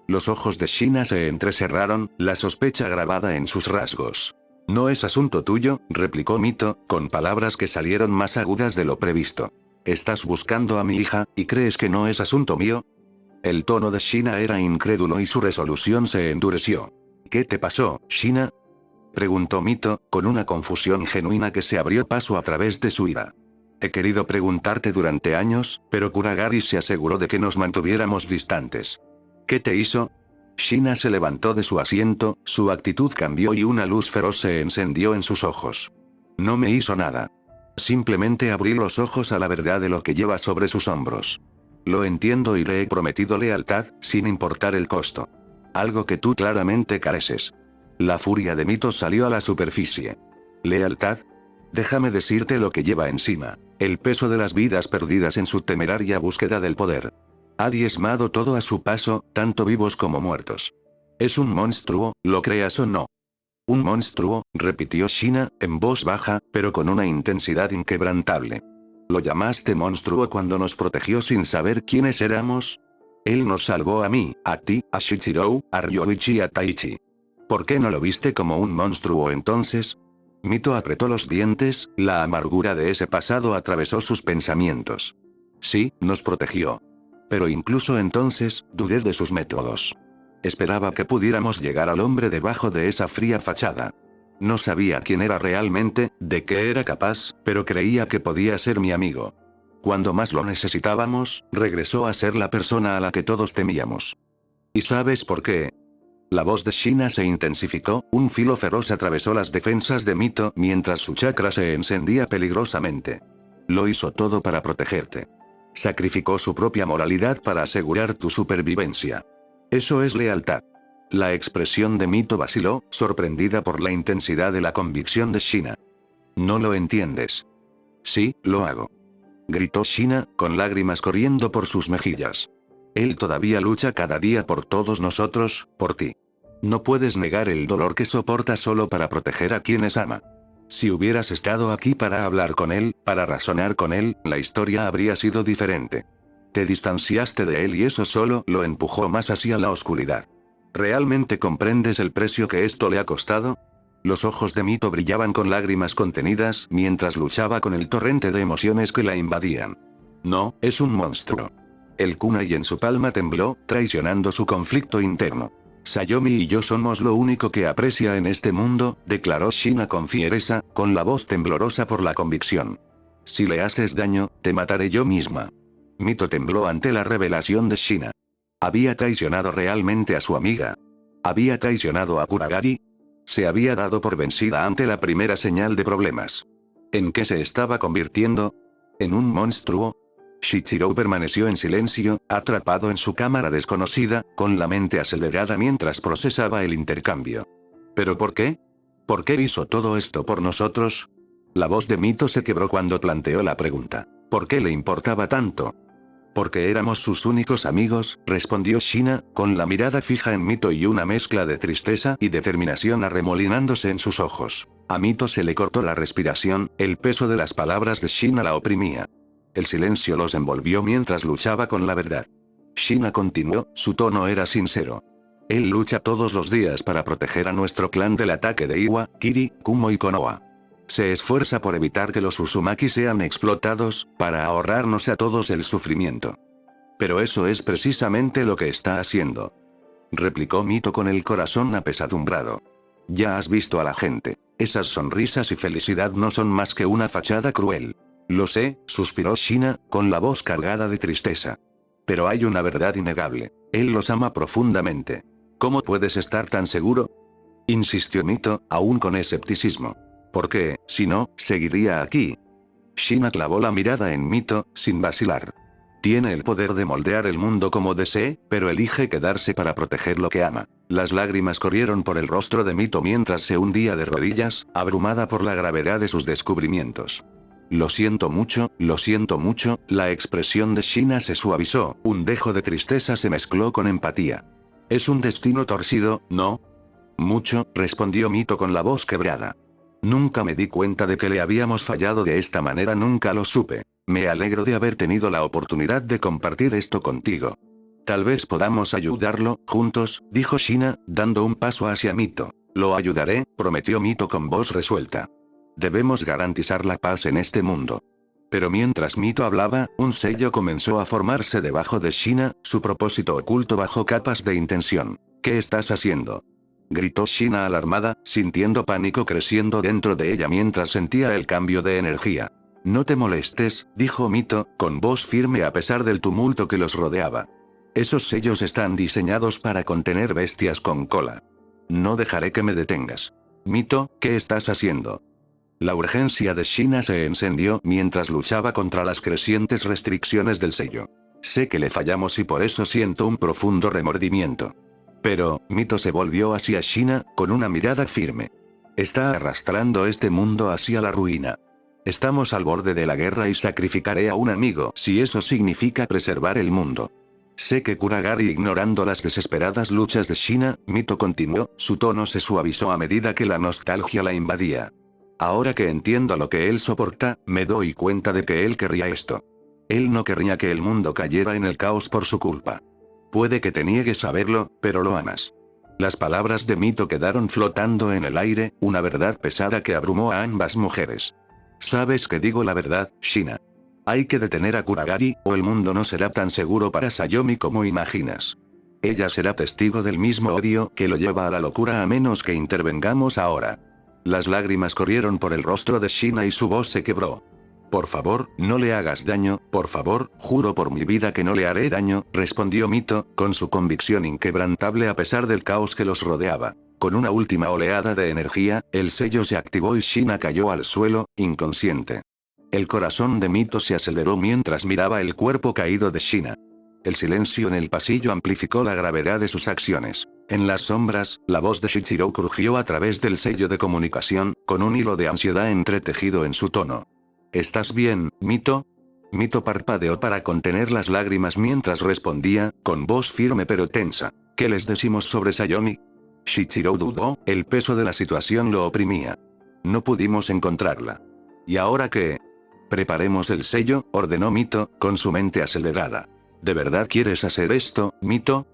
Los ojos de Shina se entrecerraron, la sospecha grabada en sus rasgos. No es asunto tuyo, replicó Mito, con palabras que salieron más agudas de lo previsto. Estás buscando a mi hija, ¿y crees que no es asunto mío? El tono de Shina era incrédulo y su resolución se endureció. ¿Qué te pasó, Shina? Preguntó Mito, con una confusión genuina que se abrió paso a través de su ira. He querido preguntarte durante años, pero Kuragari se aseguró de que nos mantuviéramos distantes. ¿Qué te hizo? Shina se levantó de su asiento, su actitud cambió y una luz feroz se encendió en sus ojos. No me hizo nada. Simplemente abrí los ojos a la verdad de lo que lleva sobre sus hombros. Lo entiendo y le he prometido lealtad, sin importar el costo. Algo que tú claramente careces. La furia de Mito salió a la superficie. ¿Lealtad? Déjame decirte lo que lleva encima. El peso de las vidas perdidas en su temeraria búsqueda del poder. Ha diezmado todo a su paso, tanto vivos como muertos. Es un monstruo, lo creas o no. Un monstruo, repitió Shina, en voz baja, pero con una intensidad inquebrantable. ¿Lo llamaste monstruo cuando nos protegió sin saber quiénes éramos? Él nos salvó a mí, a ti, a Shichirou, a Ryoichi y a Taichi. ¿Por qué no lo viste como un monstruo entonces? Mito apretó los dientes, la amargura de ese pasado atravesó sus pensamientos. Sí, nos protegió. Pero incluso entonces, dudé de sus métodos. Esperaba que pudiéramos llegar al hombre debajo de esa fría fachada. No sabía quién era realmente, de qué era capaz, pero creía que podía ser mi amigo. Cuando más lo necesitábamos, regresó a ser la persona a la que todos temíamos. ¿Y sabes por qué? La voz de Shina se intensificó, un filo feroz atravesó las defensas de Mito mientras su chakra se encendía peligrosamente. Lo hizo todo para protegerte. Sacrificó su propia moralidad para asegurar tu supervivencia. Eso es lealtad. La expresión de Mito vaciló, sorprendida por la intensidad de la convicción de Shina. No lo entiendes. Sí, lo hago. Gritó Shina, con lágrimas corriendo por sus mejillas. Él todavía lucha cada día por todos nosotros, por ti. No puedes negar el dolor que soporta solo para proteger a quienes ama. Si hubieras estado aquí para hablar con él, para razonar con él, la historia habría sido diferente. Te distanciaste de él y eso solo lo empujó más hacia la oscuridad. ¿Realmente comprendes el precio que esto le ha costado? Los ojos de Mito brillaban con lágrimas contenidas mientras luchaba con el torrente de emociones que la invadían. No, es un monstruo. El kunai en su palma tembló, traicionando su conflicto interno. Sayomi y yo somos lo único que aprecia en este mundo, declaró Shina con fiereza, con la voz temblorosa por la convicción. Si le haces daño, te mataré yo misma. Mito tembló ante la revelación de Shina. ¿Había traicionado realmente a su amiga? ¿Había traicionado a Kuragari? Se había dado por vencida ante la primera señal de problemas. ¿En qué se estaba convirtiendo? ¿En un monstruo? Shichirou permaneció en silencio, atrapado en su cámara desconocida, con la mente acelerada mientras procesaba el intercambio. ¿Pero por qué? ¿Por qué hizo todo esto por nosotros? La voz de Mito se quebró cuando planteó la pregunta. ¿Por qué le importaba tanto? Porque éramos sus únicos amigos, respondió Shina, con la mirada fija en Mito y una mezcla de tristeza y determinación arremolinándose en sus ojos. A Mito se le cortó la respiración, el peso de las palabras de Shina la oprimía. El silencio los envolvió mientras luchaba con la verdad. Shina continuó, su tono era sincero. Él lucha todos los días para proteger a nuestro clan del ataque de Iwa, Kiri, Kumo y Konoha. Se esfuerza por evitar que los Uzumaki sean explotados, para ahorrarnos a todos el sufrimiento. Pero eso es precisamente lo que está haciendo. Replicó Mito con el corazón apesadumbrado. Ya has visto a la gente. Esas sonrisas y felicidad no son más que una fachada cruel. Lo sé, suspiró Shina, con la voz cargada de tristeza. Pero hay una verdad innegable. Él los ama profundamente. ¿Cómo puedes estar tan seguro? Insistió Mito, aún con escepticismo. Porque, si no, seguiría aquí. Shina clavó la mirada en Mito, sin vacilar. Tiene el poder de moldear el mundo como desee, pero elige quedarse para proteger lo que ama. Las lágrimas corrieron por el rostro de Mito mientras se hundía de rodillas, abrumada por la gravedad de sus descubrimientos. Lo siento mucho, la expresión de Shina se suavizó, un dejo de tristeza se mezcló con empatía. Es un destino torcido, ¿no? Mucho, respondió Mito con la voz quebrada. Nunca me di cuenta de que le habíamos fallado de esta manera, nunca lo supe. Me alegro de haber tenido la oportunidad de compartir esto contigo. Tal vez podamos ayudarlo, juntos, dijo Shina, dando un paso hacia Mito. Lo ayudaré, prometió Mito con voz resuelta. Debemos garantizar la paz en este mundo. Pero mientras Mito hablaba, un sello comenzó a formarse debajo de Shina, su propósito oculto bajo capas de intención. ¿Qué estás haciendo?, gritó Shina alarmada, sintiendo pánico creciendo dentro de ella mientras sentía el cambio de energía. No te molestes, dijo Mito, con voz firme a pesar del tumulto que los rodeaba. Esos sellos están diseñados para contener bestias con cola. No dejaré que me detengas. Mito, ¿qué estás haciendo? La urgencia de Shina se encendió mientras luchaba contra las crecientes restricciones del sello. Sé que le fallamos y por eso siento un profundo remordimiento. Pero, Mito se volvió hacia Shina, con una mirada firme. Está arrastrando este mundo hacia la ruina. Estamos al borde de la guerra y sacrificaré a un amigo si eso significa preservar el mundo. Sé que Kuragari ignorando las desesperadas luchas de Shina, Mito continuó, su tono se suavizó a medida que la nostalgia la invadía. Ahora que entiendo lo que él soporta, me doy cuenta de que él querría esto. Él no querría que el mundo cayera en el caos por su culpa. Puede que te niegues a verlo, pero lo amas. Las palabras de Mito quedaron flotando en el aire, una verdad pesada que abrumó a ambas mujeres. Sabes que digo la verdad, Shina. Hay que detener a Kuragari, o el mundo no será tan seguro para Sayomi como imaginas. Ella será testigo del mismo odio que lo lleva a la locura a menos que intervengamos ahora. Las lágrimas corrieron por el rostro de Shina y su voz se quebró. Por favor, no le hagas daño, por favor, juro por mi vida que no le haré daño, respondió Mito, con su convicción inquebrantable a pesar del caos que los rodeaba. Con una última oleada de energía, el sello se activó y Shina cayó al suelo, inconsciente. El corazón de Mito se aceleró mientras miraba el cuerpo caído de Shina. El silencio en el pasillo amplificó la gravedad de sus acciones. En las sombras, la voz de Shichiro crujió a través del sello de comunicación, con un hilo de ansiedad entretejido en su tono. ¿Estás bien, Mito? Mito parpadeó para contener las lágrimas mientras respondía, con voz firme pero tensa. ¿Qué les decimos sobre Sayomi? Shichiro dudó, el peso de la situación lo oprimía. No pudimos encontrarla. ¿Y ahora qué? Preparemos el sello, ordenó Mito, con su mente acelerada. ¿De verdad quieres hacer esto, Mito?,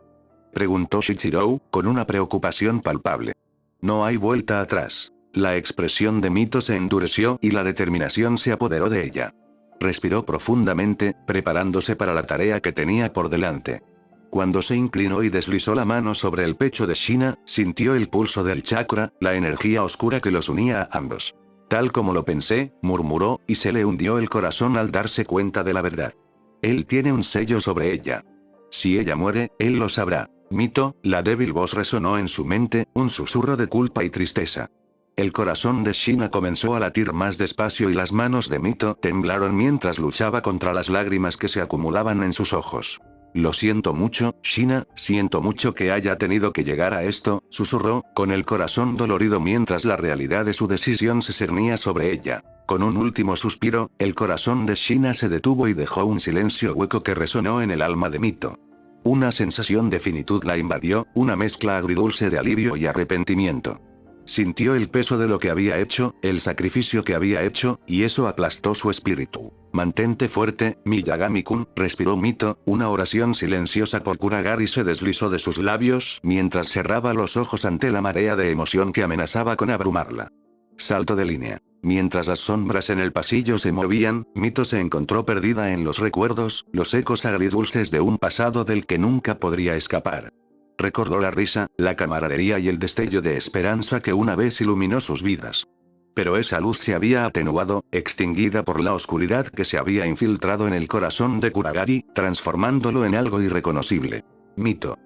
preguntó Shichiro, con una preocupación palpable. No hay vuelta atrás. La expresión de Mito se endureció y la determinación se apoderó de ella. Respiró profundamente, preparándose para la tarea que tenía por delante. Cuando se inclinó y deslizó la mano sobre el pecho de Shina, sintió el pulso del chakra, la energía oscura que los unía a ambos. Tal como lo pensé, murmuró, y se le hundió el corazón al darse cuenta de la verdad. Él tiene un sello sobre ella. Si ella muere, él lo sabrá. Mito, la débil voz resonó en su mente, un susurro de culpa y tristeza. El corazón de Shina comenzó a latir más despacio y las manos de Mito temblaron mientras luchaba contra las lágrimas que se acumulaban en sus ojos. Lo siento mucho, Shina, siento mucho que haya tenido que llegar a esto, susurró, con el corazón dolorido mientras la realidad de su decisión se cernía sobre ella. Con un último suspiro, el corazón de Shina se detuvo y dejó un silencio hueco que resonó en el alma de Mito. Una sensación de finitud la invadió, una mezcla agridulce de alivio y arrepentimiento. Sintió el peso de lo que había hecho, el sacrificio que había hecho, y eso aplastó su espíritu. Mantente fuerte, Miyagami-kun, respiró Mito, una oración silenciosa por Kuragari se deslizó de sus labios mientras cerraba los ojos ante la marea de emoción que amenazaba con abrumarla. Salto de línea. Mientras las sombras en el pasillo se movían, Mito se encontró perdida en los recuerdos, los ecos agridulces de un pasado del que nunca podría escapar. Recordó la risa, la camaradería y el destello de esperanza que una vez iluminó sus vidas. Pero esa luz se había atenuado, extinguida por la oscuridad que se había infiltrado en el corazón de Kuragari, transformándolo en algo irreconocible. Mito.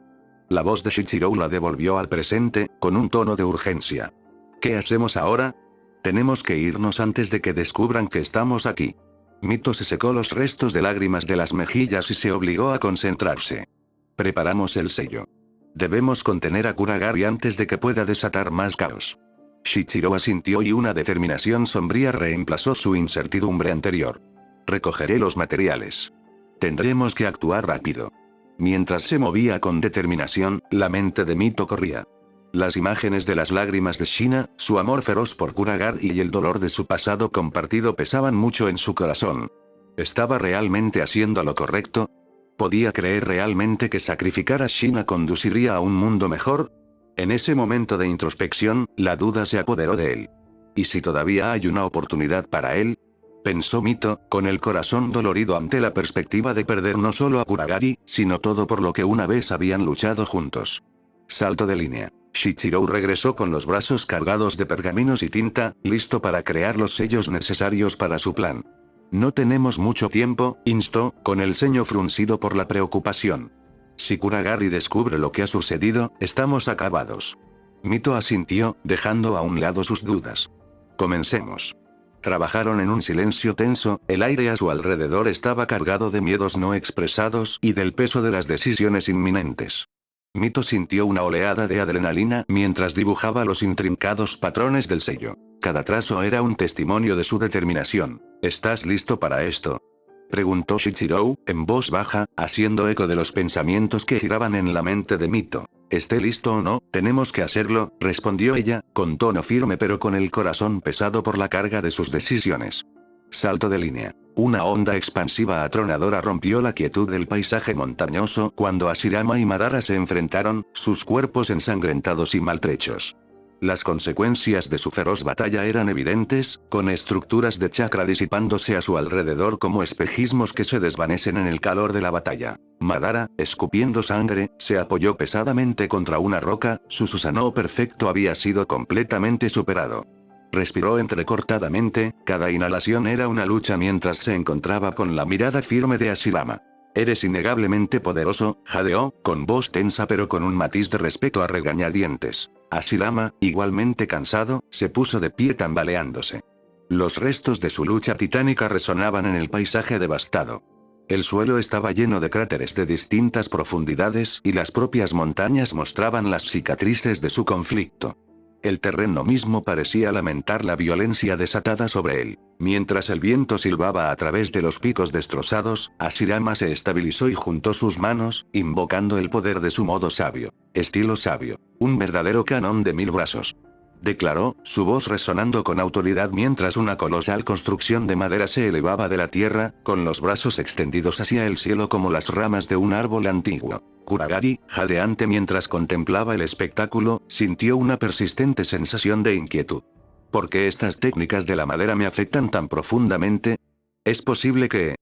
La voz de Shichiro la devolvió al presente, con un tono de urgencia. ¿Qué hacemos ahora? Tenemos que irnos antes de que descubran que estamos aquí. Mito se secó los restos de lágrimas de las mejillas y se obligó a concentrarse. Preparamos el sello. Debemos contener a Kuragari antes de que pueda desatar más caos. Shichiro asintió y una determinación sombría reemplazó su incertidumbre anterior. Recogeré los materiales. Tendremos que actuar rápido. Mientras se movía con determinación, la mente de Mito corría. Las imágenes de las lágrimas de Shina, su amor feroz por Kuragari y el dolor de su pasado compartido pesaban mucho en su corazón. ¿Estaba realmente haciendo lo correcto? ¿Podía creer realmente que sacrificar a Shina conduciría a un mundo mejor? En ese momento de introspección, la duda se apoderó de él. ¿Y si todavía hay una oportunidad para él? Pensó Mito, con el corazón dolorido ante la perspectiva de perder no solo a Kuragari, sino todo por lo que una vez habían luchado juntos. Salto de línea. Shichiro regresó con los brazos cargados de pergaminos y tinta, listo para crear los sellos necesarios para su plan. No tenemos mucho tiempo, instó, con el ceño fruncido por la preocupación. Si Kuragari descubre lo que ha sucedido, estamos acabados. Mito asintió, dejando a un lado sus dudas. Comencemos. Trabajaron en un silencio tenso, el aire a su alrededor estaba cargado de miedos no expresados y del peso de las decisiones inminentes. Mito sintió una oleada de adrenalina mientras dibujaba los intrincados patrones del sello. Cada trazo era un testimonio de su determinación. ¿Estás listo para esto?, preguntó Shichiro, en voz baja, haciendo eco de los pensamientos que giraban en la mente de Mito. «Esté listo o no, tenemos que hacerlo», respondió ella, con tono firme pero con el corazón pesado por la carga de sus decisiones. Salto de línea. Una onda expansiva atronadora rompió la quietud del paisaje montañoso cuando Hashirama y Madara se enfrentaron, sus cuerpos ensangrentados y maltrechos. Las consecuencias de su feroz batalla eran evidentes, con estructuras de chakra disipándose a su alrededor como espejismos que se desvanecen en el calor de la batalla. Madara, escupiendo sangre, se apoyó pesadamente contra una roca, su Susanoo perfecto había sido completamente superado. Respiró entrecortadamente, cada inhalación era una lucha mientras se encontraba con la mirada firme de Hashirama. «Eres innegablemente poderoso», jadeó, con voz tensa pero con un matiz de respeto a regañadientes. Hashirama, igualmente cansado, se puso de pie tambaleándose. Los restos de su lucha titánica resonaban en el paisaje devastado. El suelo estaba lleno de cráteres de distintas profundidades y las propias montañas mostraban las cicatrices de su conflicto. El terreno mismo parecía lamentar la violencia desatada sobre él. Mientras el viento silbaba a través de los picos destrozados, Hashirama se estabilizó y juntó sus manos, invocando el poder de su modo sabio. Estilo sabio. Un verdadero cañón de 1000 brazos. Declaró, su voz resonando con autoridad mientras una colosal construcción de madera se elevaba de la tierra, con los brazos extendidos hacia el cielo como las ramas de un árbol antiguo. Kuragari, jadeante mientras contemplaba el espectáculo, sintió una persistente sensación de inquietud. ¿Por qué estas técnicas de la madera me afectan tan profundamente? ¿Es posible que...?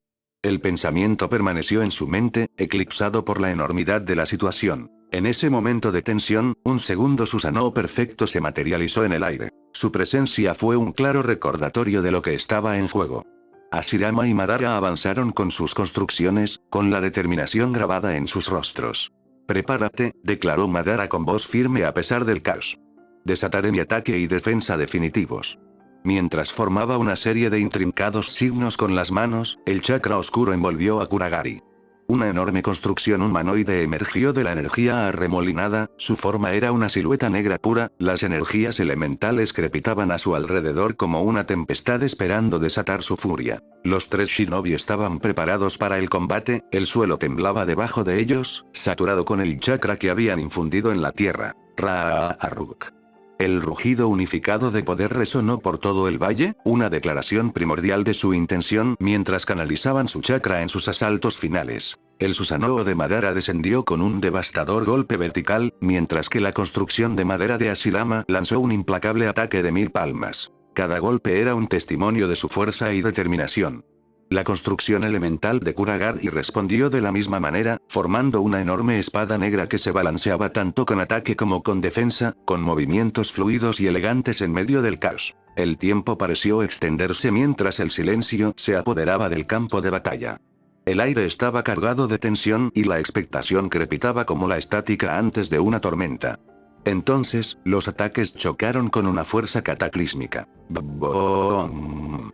El pensamiento permaneció en su mente, eclipsado por la enormidad de la situación. En ese momento de tensión, un segundo Susanoo perfecto se materializó en el aire. Su presencia fue un claro recordatorio de lo que estaba en juego. Hashirama y Madara avanzaron con sus construcciones, con la determinación grabada en sus rostros. «Prepárate», declaró Madara con voz firme a pesar del caos. «Desataré mi ataque y defensa definitivos». Mientras formaba una serie de intrincados signos con las manos, el chakra oscuro envolvió a Kuragari. Una enorme construcción humanoide emergió de la energía arremolinada, su forma era una silueta negra pura, las energías elementales crepitaban a su alrededor como una tempestad esperando desatar su furia. Los 3 shinobi estaban preparados para el combate, el suelo temblaba debajo de ellos, saturado con el chakra que habían infundido en la tierra. Ra-Aruk. El rugido unificado de poder resonó por todo el valle, una declaración primordial de su intención mientras canalizaban su chakra en sus asaltos finales. El Susanoo de Madara descendió con un devastador golpe vertical, mientras que la construcción de madera de Hashirama lanzó un implacable ataque de 1000 palmas. Cada golpe era un testimonio de su fuerza y determinación. La construcción elemental de Kuragari respondió de la misma manera, formando una enorme espada negra que se balanceaba tanto con ataque como con defensa, con movimientos fluidos y elegantes en medio del caos. El tiempo pareció extenderse mientras el silencio se apoderaba del campo de batalla. El aire estaba cargado de tensión y la expectación crepitaba como la estática antes de una tormenta. Entonces, los ataques chocaron con una fuerza cataclísmica. ¡Boom!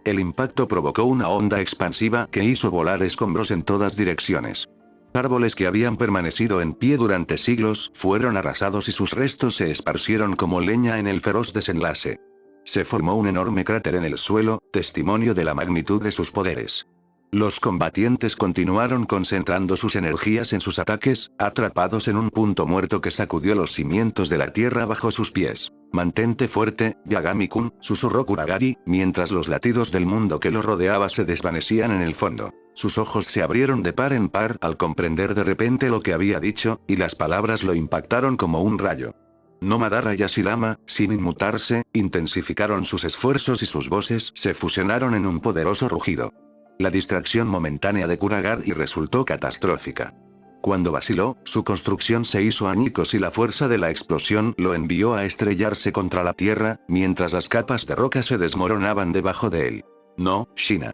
El impacto provocó una onda expansiva que hizo volar escombros en todas direcciones. Árboles que habían permanecido en pie durante siglos fueron arrasados y sus restos se esparcieron como leña en el feroz desenlace. Se formó un enorme cráter en el suelo, testimonio de la magnitud de sus poderes. Los combatientes continuaron concentrando sus energías en sus ataques, atrapados en un punto muerto que sacudió los cimientos de la tierra bajo sus pies. Mantente fuerte, Yagami-kun, susurró Kuragari, mientras los latidos del mundo que lo rodeaba se desvanecían en el fondo. Sus ojos se abrieron de par en par al comprender de repente lo que había dicho, y las palabras lo impactaron como un rayo. No Madara y Hashirama, sin inmutarse, intensificaron sus esfuerzos y sus voces se fusionaron en un poderoso rugido. La distracción momentánea de Kuragari resultó catastrófica. Cuando vaciló, su construcción se hizo añicos y la fuerza de la explosión lo envió a estrellarse contra la tierra, mientras las capas de roca se desmoronaban debajo de él. No, Shina.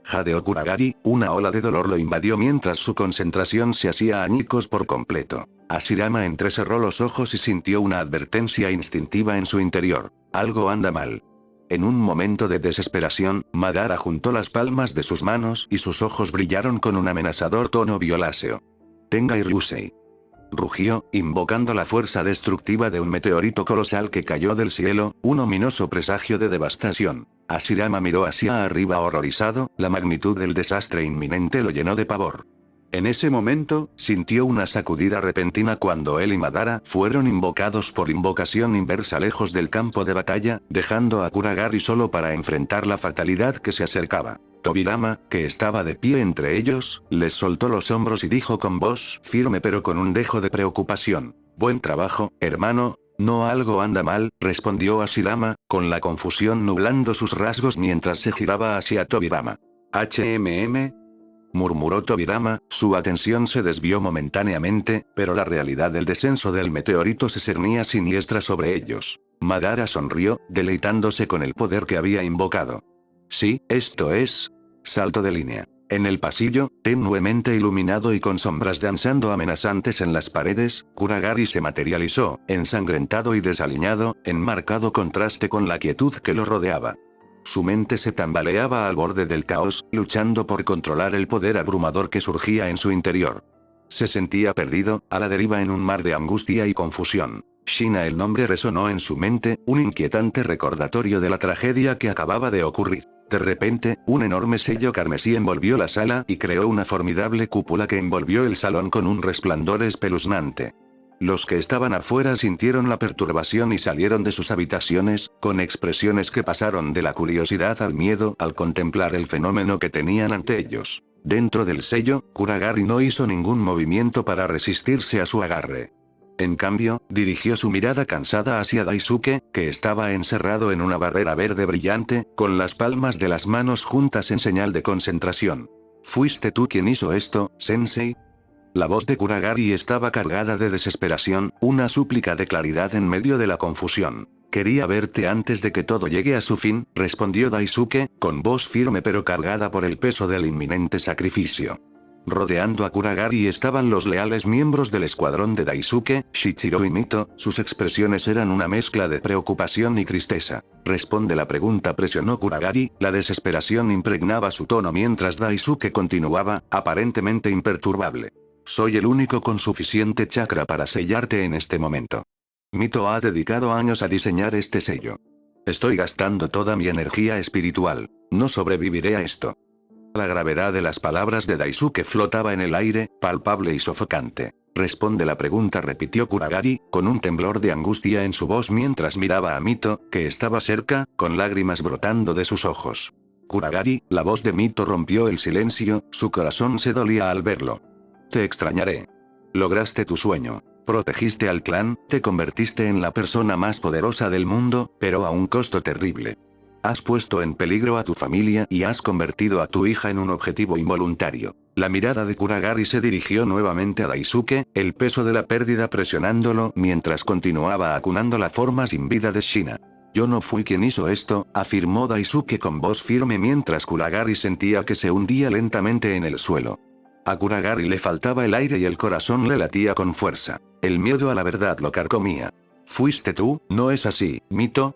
Jadeó Kuragari, una ola de dolor lo invadió mientras su concentración se hacía añicos por completo. Hashirama entrecerró los ojos y sintió una advertencia instintiva en su interior. Algo anda mal. En un momento de desesperación, Madara juntó las palmas de sus manos y sus ojos brillaron con un amenazador tono violáceo. Tengai Ryusei. Rugió, invocando la fuerza destructiva de un meteorito colosal que cayó del cielo, un ominoso presagio de devastación. Hashirama miró hacia arriba horrorizado, la magnitud del desastre inminente lo llenó de pavor. En ese momento, sintió una sacudida repentina cuando él y Madara fueron invocados por invocación inversa lejos del campo de batalla, dejando a Kuragari solo para enfrentar la fatalidad que se acercaba. Tobirama, que estaba de pie entre ellos, les soltó los hombros y dijo con voz firme pero con un dejo de preocupación: «Buen trabajo, hermano». «No, algo anda mal», respondió Hashirama, con la confusión nublando sus rasgos mientras se giraba hacia Tobirama. Murmuró Tobirama, su atención se desvió momentáneamente, pero la realidad del descenso del meteorito se cernía siniestra sobre ellos. Madara sonrió, deleitándose con el poder que había invocado. Sí, esto es... Salto de línea. En el pasillo, tenuemente iluminado y con sombras danzando amenazantes en las paredes, Kuragari se materializó, ensangrentado y desaliñado, en marcado contraste con la quietud que lo rodeaba. Su mente se tambaleaba al borde del caos, luchando por controlar el poder abrumador que surgía en su interior. Se sentía perdido, a la deriva en un mar de angustia y confusión. Shina, el nombre resonó en su mente, un inquietante recordatorio de la tragedia que acababa de ocurrir. De repente, un enorme sello carmesí envolvió la sala y creó una formidable cúpula que envolvió el salón con un resplandor espeluznante. Los que estaban afuera sintieron la perturbación y salieron de sus habitaciones, con expresiones que pasaron de la curiosidad al miedo al contemplar el fenómeno que tenían ante ellos. Dentro del sello, Kuragari no hizo ningún movimiento para resistirse a su agarre. En cambio, dirigió su mirada cansada hacia Daisuke, que estaba encerrado en una barrera verde brillante, con las palmas de las manos juntas en señal de concentración. ¿Fuiste tú quien hizo esto, Sensei? La voz de Kuragari estaba cargada de desesperación, una súplica de claridad en medio de la confusión. Quería verte antes de que todo llegue a su fin, respondió Daisuke, con voz firme pero cargada por el peso del inminente sacrificio. Rodeando a Kuragari estaban los leales miembros del escuadrón de Daisuke, Shichiro y Mito, sus expresiones eran una mezcla de preocupación y tristeza. Responde la pregunta, presionó Kuragari, la desesperación impregnaba su tono mientras Daisuke continuaba, aparentemente imperturbable. Soy el único con suficiente chakra para sellarte en este momento. Mito ha dedicado años a diseñar este sello. Estoy gastando toda mi energía espiritual. No sobreviviré a esto. La gravedad de las palabras de Daisuke flotaba en el aire, palpable y sofocante. Responde la pregunta, repitió Kuragari, con un temblor de angustia en su voz mientras miraba a Mito, que estaba cerca, con lágrimas brotando de sus ojos. Kuragari, la voz de Mito rompió el silencio, su corazón se dolía al verlo. Te extrañaré. Lograste tu sueño. Protegiste al clan, te convertiste en la persona más poderosa del mundo, pero a un costo terrible. Has puesto en peligro a tu familia y has convertido a tu hija en un objetivo involuntario. La mirada de Kuragari se dirigió nuevamente a Daisuke, el peso de la pérdida presionándolo mientras continuaba acunando la forma sin vida de Shina. Yo no fui quien hizo esto, afirmó Daisuke con voz firme mientras Kuragari sentía que se hundía lentamente en el suelo. A Kuragari le faltaba el aire y el corazón le latía con fuerza. El miedo a la verdad lo carcomía. ¿Fuiste tú, no es así, Mito?,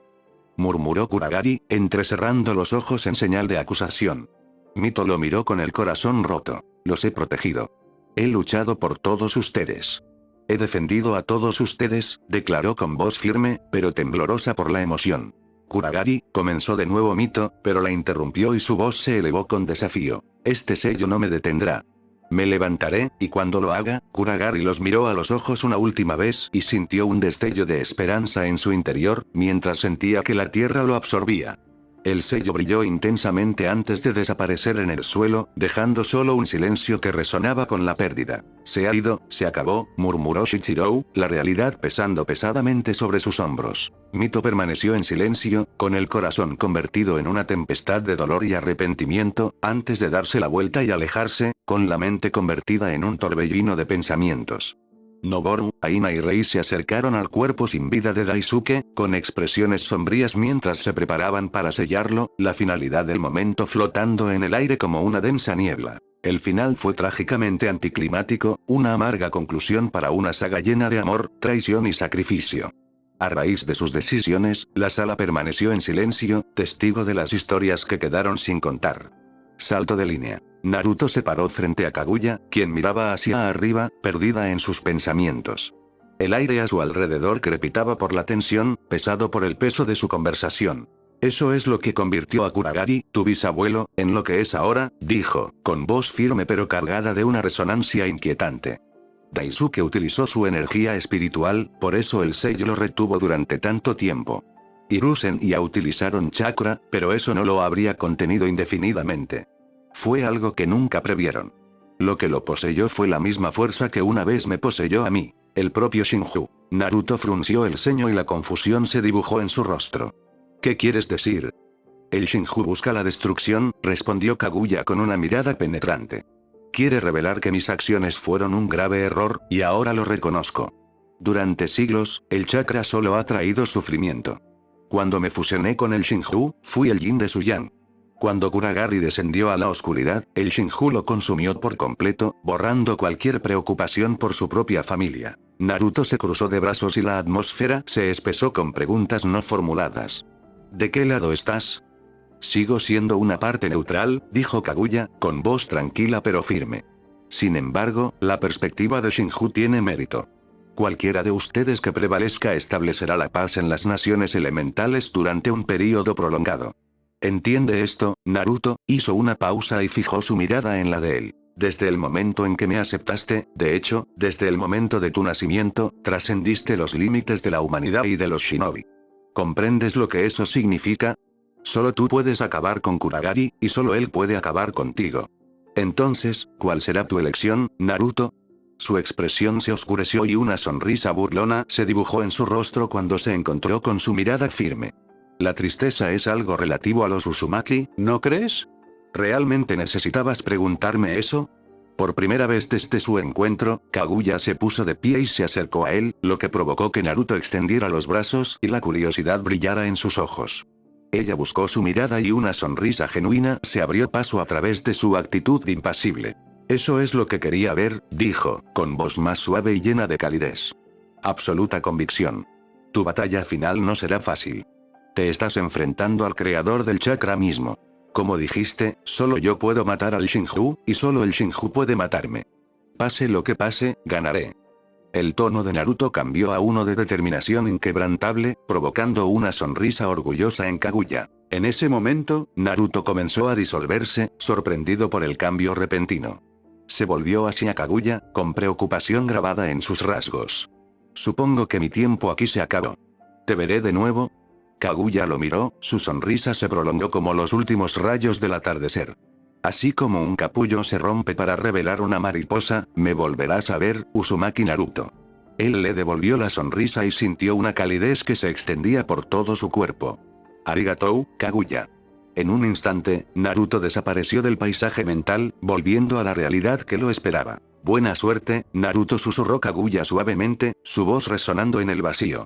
murmuró Kuragari, entrecerrando los ojos en señal de acusación. Mito lo miró con el corazón roto. Los he protegido. He luchado por todos ustedes. He defendido a todos ustedes, declaró con voz firme, pero temblorosa por la emoción. Kuragari, comenzó de nuevo Mito, pero la interrumpió y su voz se elevó con desafío. Este sello no me detendrá. Me levantaré, y cuando lo haga, Kuragari los miró a los ojos una última vez y sintió un destello de esperanza en su interior, mientras sentía que la tierra lo absorbía. El sello brilló intensamente antes de desaparecer en el suelo, dejando solo un silencio que resonaba con la pérdida. Se ha ido, se acabó, murmuró Shichirou, la realidad pesando pesadamente sobre sus hombros. Mito permaneció en silencio, con el corazón convertido en una tempestad de dolor y arrepentimiento, antes de darse la vuelta y alejarse, con la mente convertida en un torbellino de pensamientos. Noboru, Aina y Rei se acercaron al cuerpo sin vida de Daisuke, con expresiones sombrías mientras se preparaban para sellarlo, la finalidad del momento flotando en el aire como una densa niebla. El final fue trágicamente anticlimático, una amarga conclusión para una saga llena de amor, traición y sacrificio. A raíz de sus decisiones, la sala permaneció en silencio, testigo de las historias que quedaron sin contar. Salto de línea. Naruto se paró frente a Kaguya, quien miraba hacia arriba, perdida en sus pensamientos. El aire a su alrededor crepitaba por la tensión, pesado por el peso de su conversación. Eso es lo que convirtió a Kuragari, tu bisabuelo, en lo que es ahora, dijo, con voz firme pero cargada de una resonancia inquietante. Daisuke utilizó su energía espiritual, por eso el sello lo retuvo durante tanto tiempo. Hiruzen y Ya utilizaron chakra, pero eso no lo habría contenido indefinidamente. Fue algo que nunca previeron. Lo que lo poseyó fue la misma fuerza que una vez me poseyó a mí, el propio Shinju. Naruto frunció el ceño y la confusión se dibujó en su rostro. ¿Qué quieres decir? El Shinju busca la destrucción, respondió Kaguya con una mirada penetrante. Quiere revelar que mis acciones fueron un grave error, y ahora lo reconozco. Durante siglos, el chakra solo ha traído sufrimiento. Cuando me fusioné con el Shinju, fui el yin de su yang. Cuando Kuragari descendió a la oscuridad, el Shinju lo consumió por completo, borrando cualquier preocupación por su propia familia. Naruto se cruzó de brazos y la atmósfera se espesó con preguntas no formuladas. ¿De qué lado estás? Sigo siendo una parte neutral, dijo Kaguya, con voz tranquila pero firme. Sin embargo, la perspectiva de Shinju tiene mérito. Cualquiera de ustedes que prevalezca establecerá la paz en las naciones elementales durante un período prolongado. ¿Entiende esto, Naruto? Hizo una pausa y fijó su mirada en la de él. Desde el momento en que me aceptaste, de hecho, desde el momento de tu nacimiento, trascendiste los límites de la humanidad y de los shinobi. ¿Comprendes lo que eso significa? Solo tú puedes acabar con Kuragari, y solo él puede acabar contigo. Entonces, ¿cuál será tu elección, Naruto? Su expresión se oscureció y una sonrisa burlona se dibujó en su rostro cuando se encontró con su mirada firme. La tristeza es algo relativo a los Uzumaki, ¿no crees? ¿Realmente necesitabas preguntarme eso? Por primera vez desde su encuentro, Kaguya se puso de pie y se acercó a él, lo que provocó que Naruto extendiera los brazos y la curiosidad brillara en sus ojos. Ella buscó su mirada y una sonrisa genuina se abrió paso a través de su actitud impasible. Eso es lo que quería ver, dijo, con voz más suave y llena de calidez. Absoluta convicción. Tu batalla final no será fácil. Te estás enfrentando al creador del chakra mismo. Como dijiste, solo yo puedo matar al Shinju, y solo el Shinju puede matarme. Pase lo que pase, ganaré. El tono de Naruto cambió a uno de determinación inquebrantable, provocando una sonrisa orgullosa en Kaguya. En ese momento, Naruto comenzó a disolverse, sorprendido por el cambio repentino. Se volvió hacia Kaguya, con preocupación grabada en sus rasgos. Supongo que mi tiempo aquí se acabó. ¿Te veré de nuevo? Kaguya lo miró, su sonrisa se prolongó como los últimos rayos del atardecer. Así como un capullo se rompe para revelar una mariposa, me volverás a ver, Uzumaki Naruto. Él le devolvió la sonrisa y sintió una calidez que se extendía por todo su cuerpo. Arigatou, Kaguya. En un instante, Naruto desapareció del paisaje mental, volviendo a la realidad que lo esperaba. Buena suerte, Naruto, susurró Kaguya suavemente, su voz resonando en el vacío.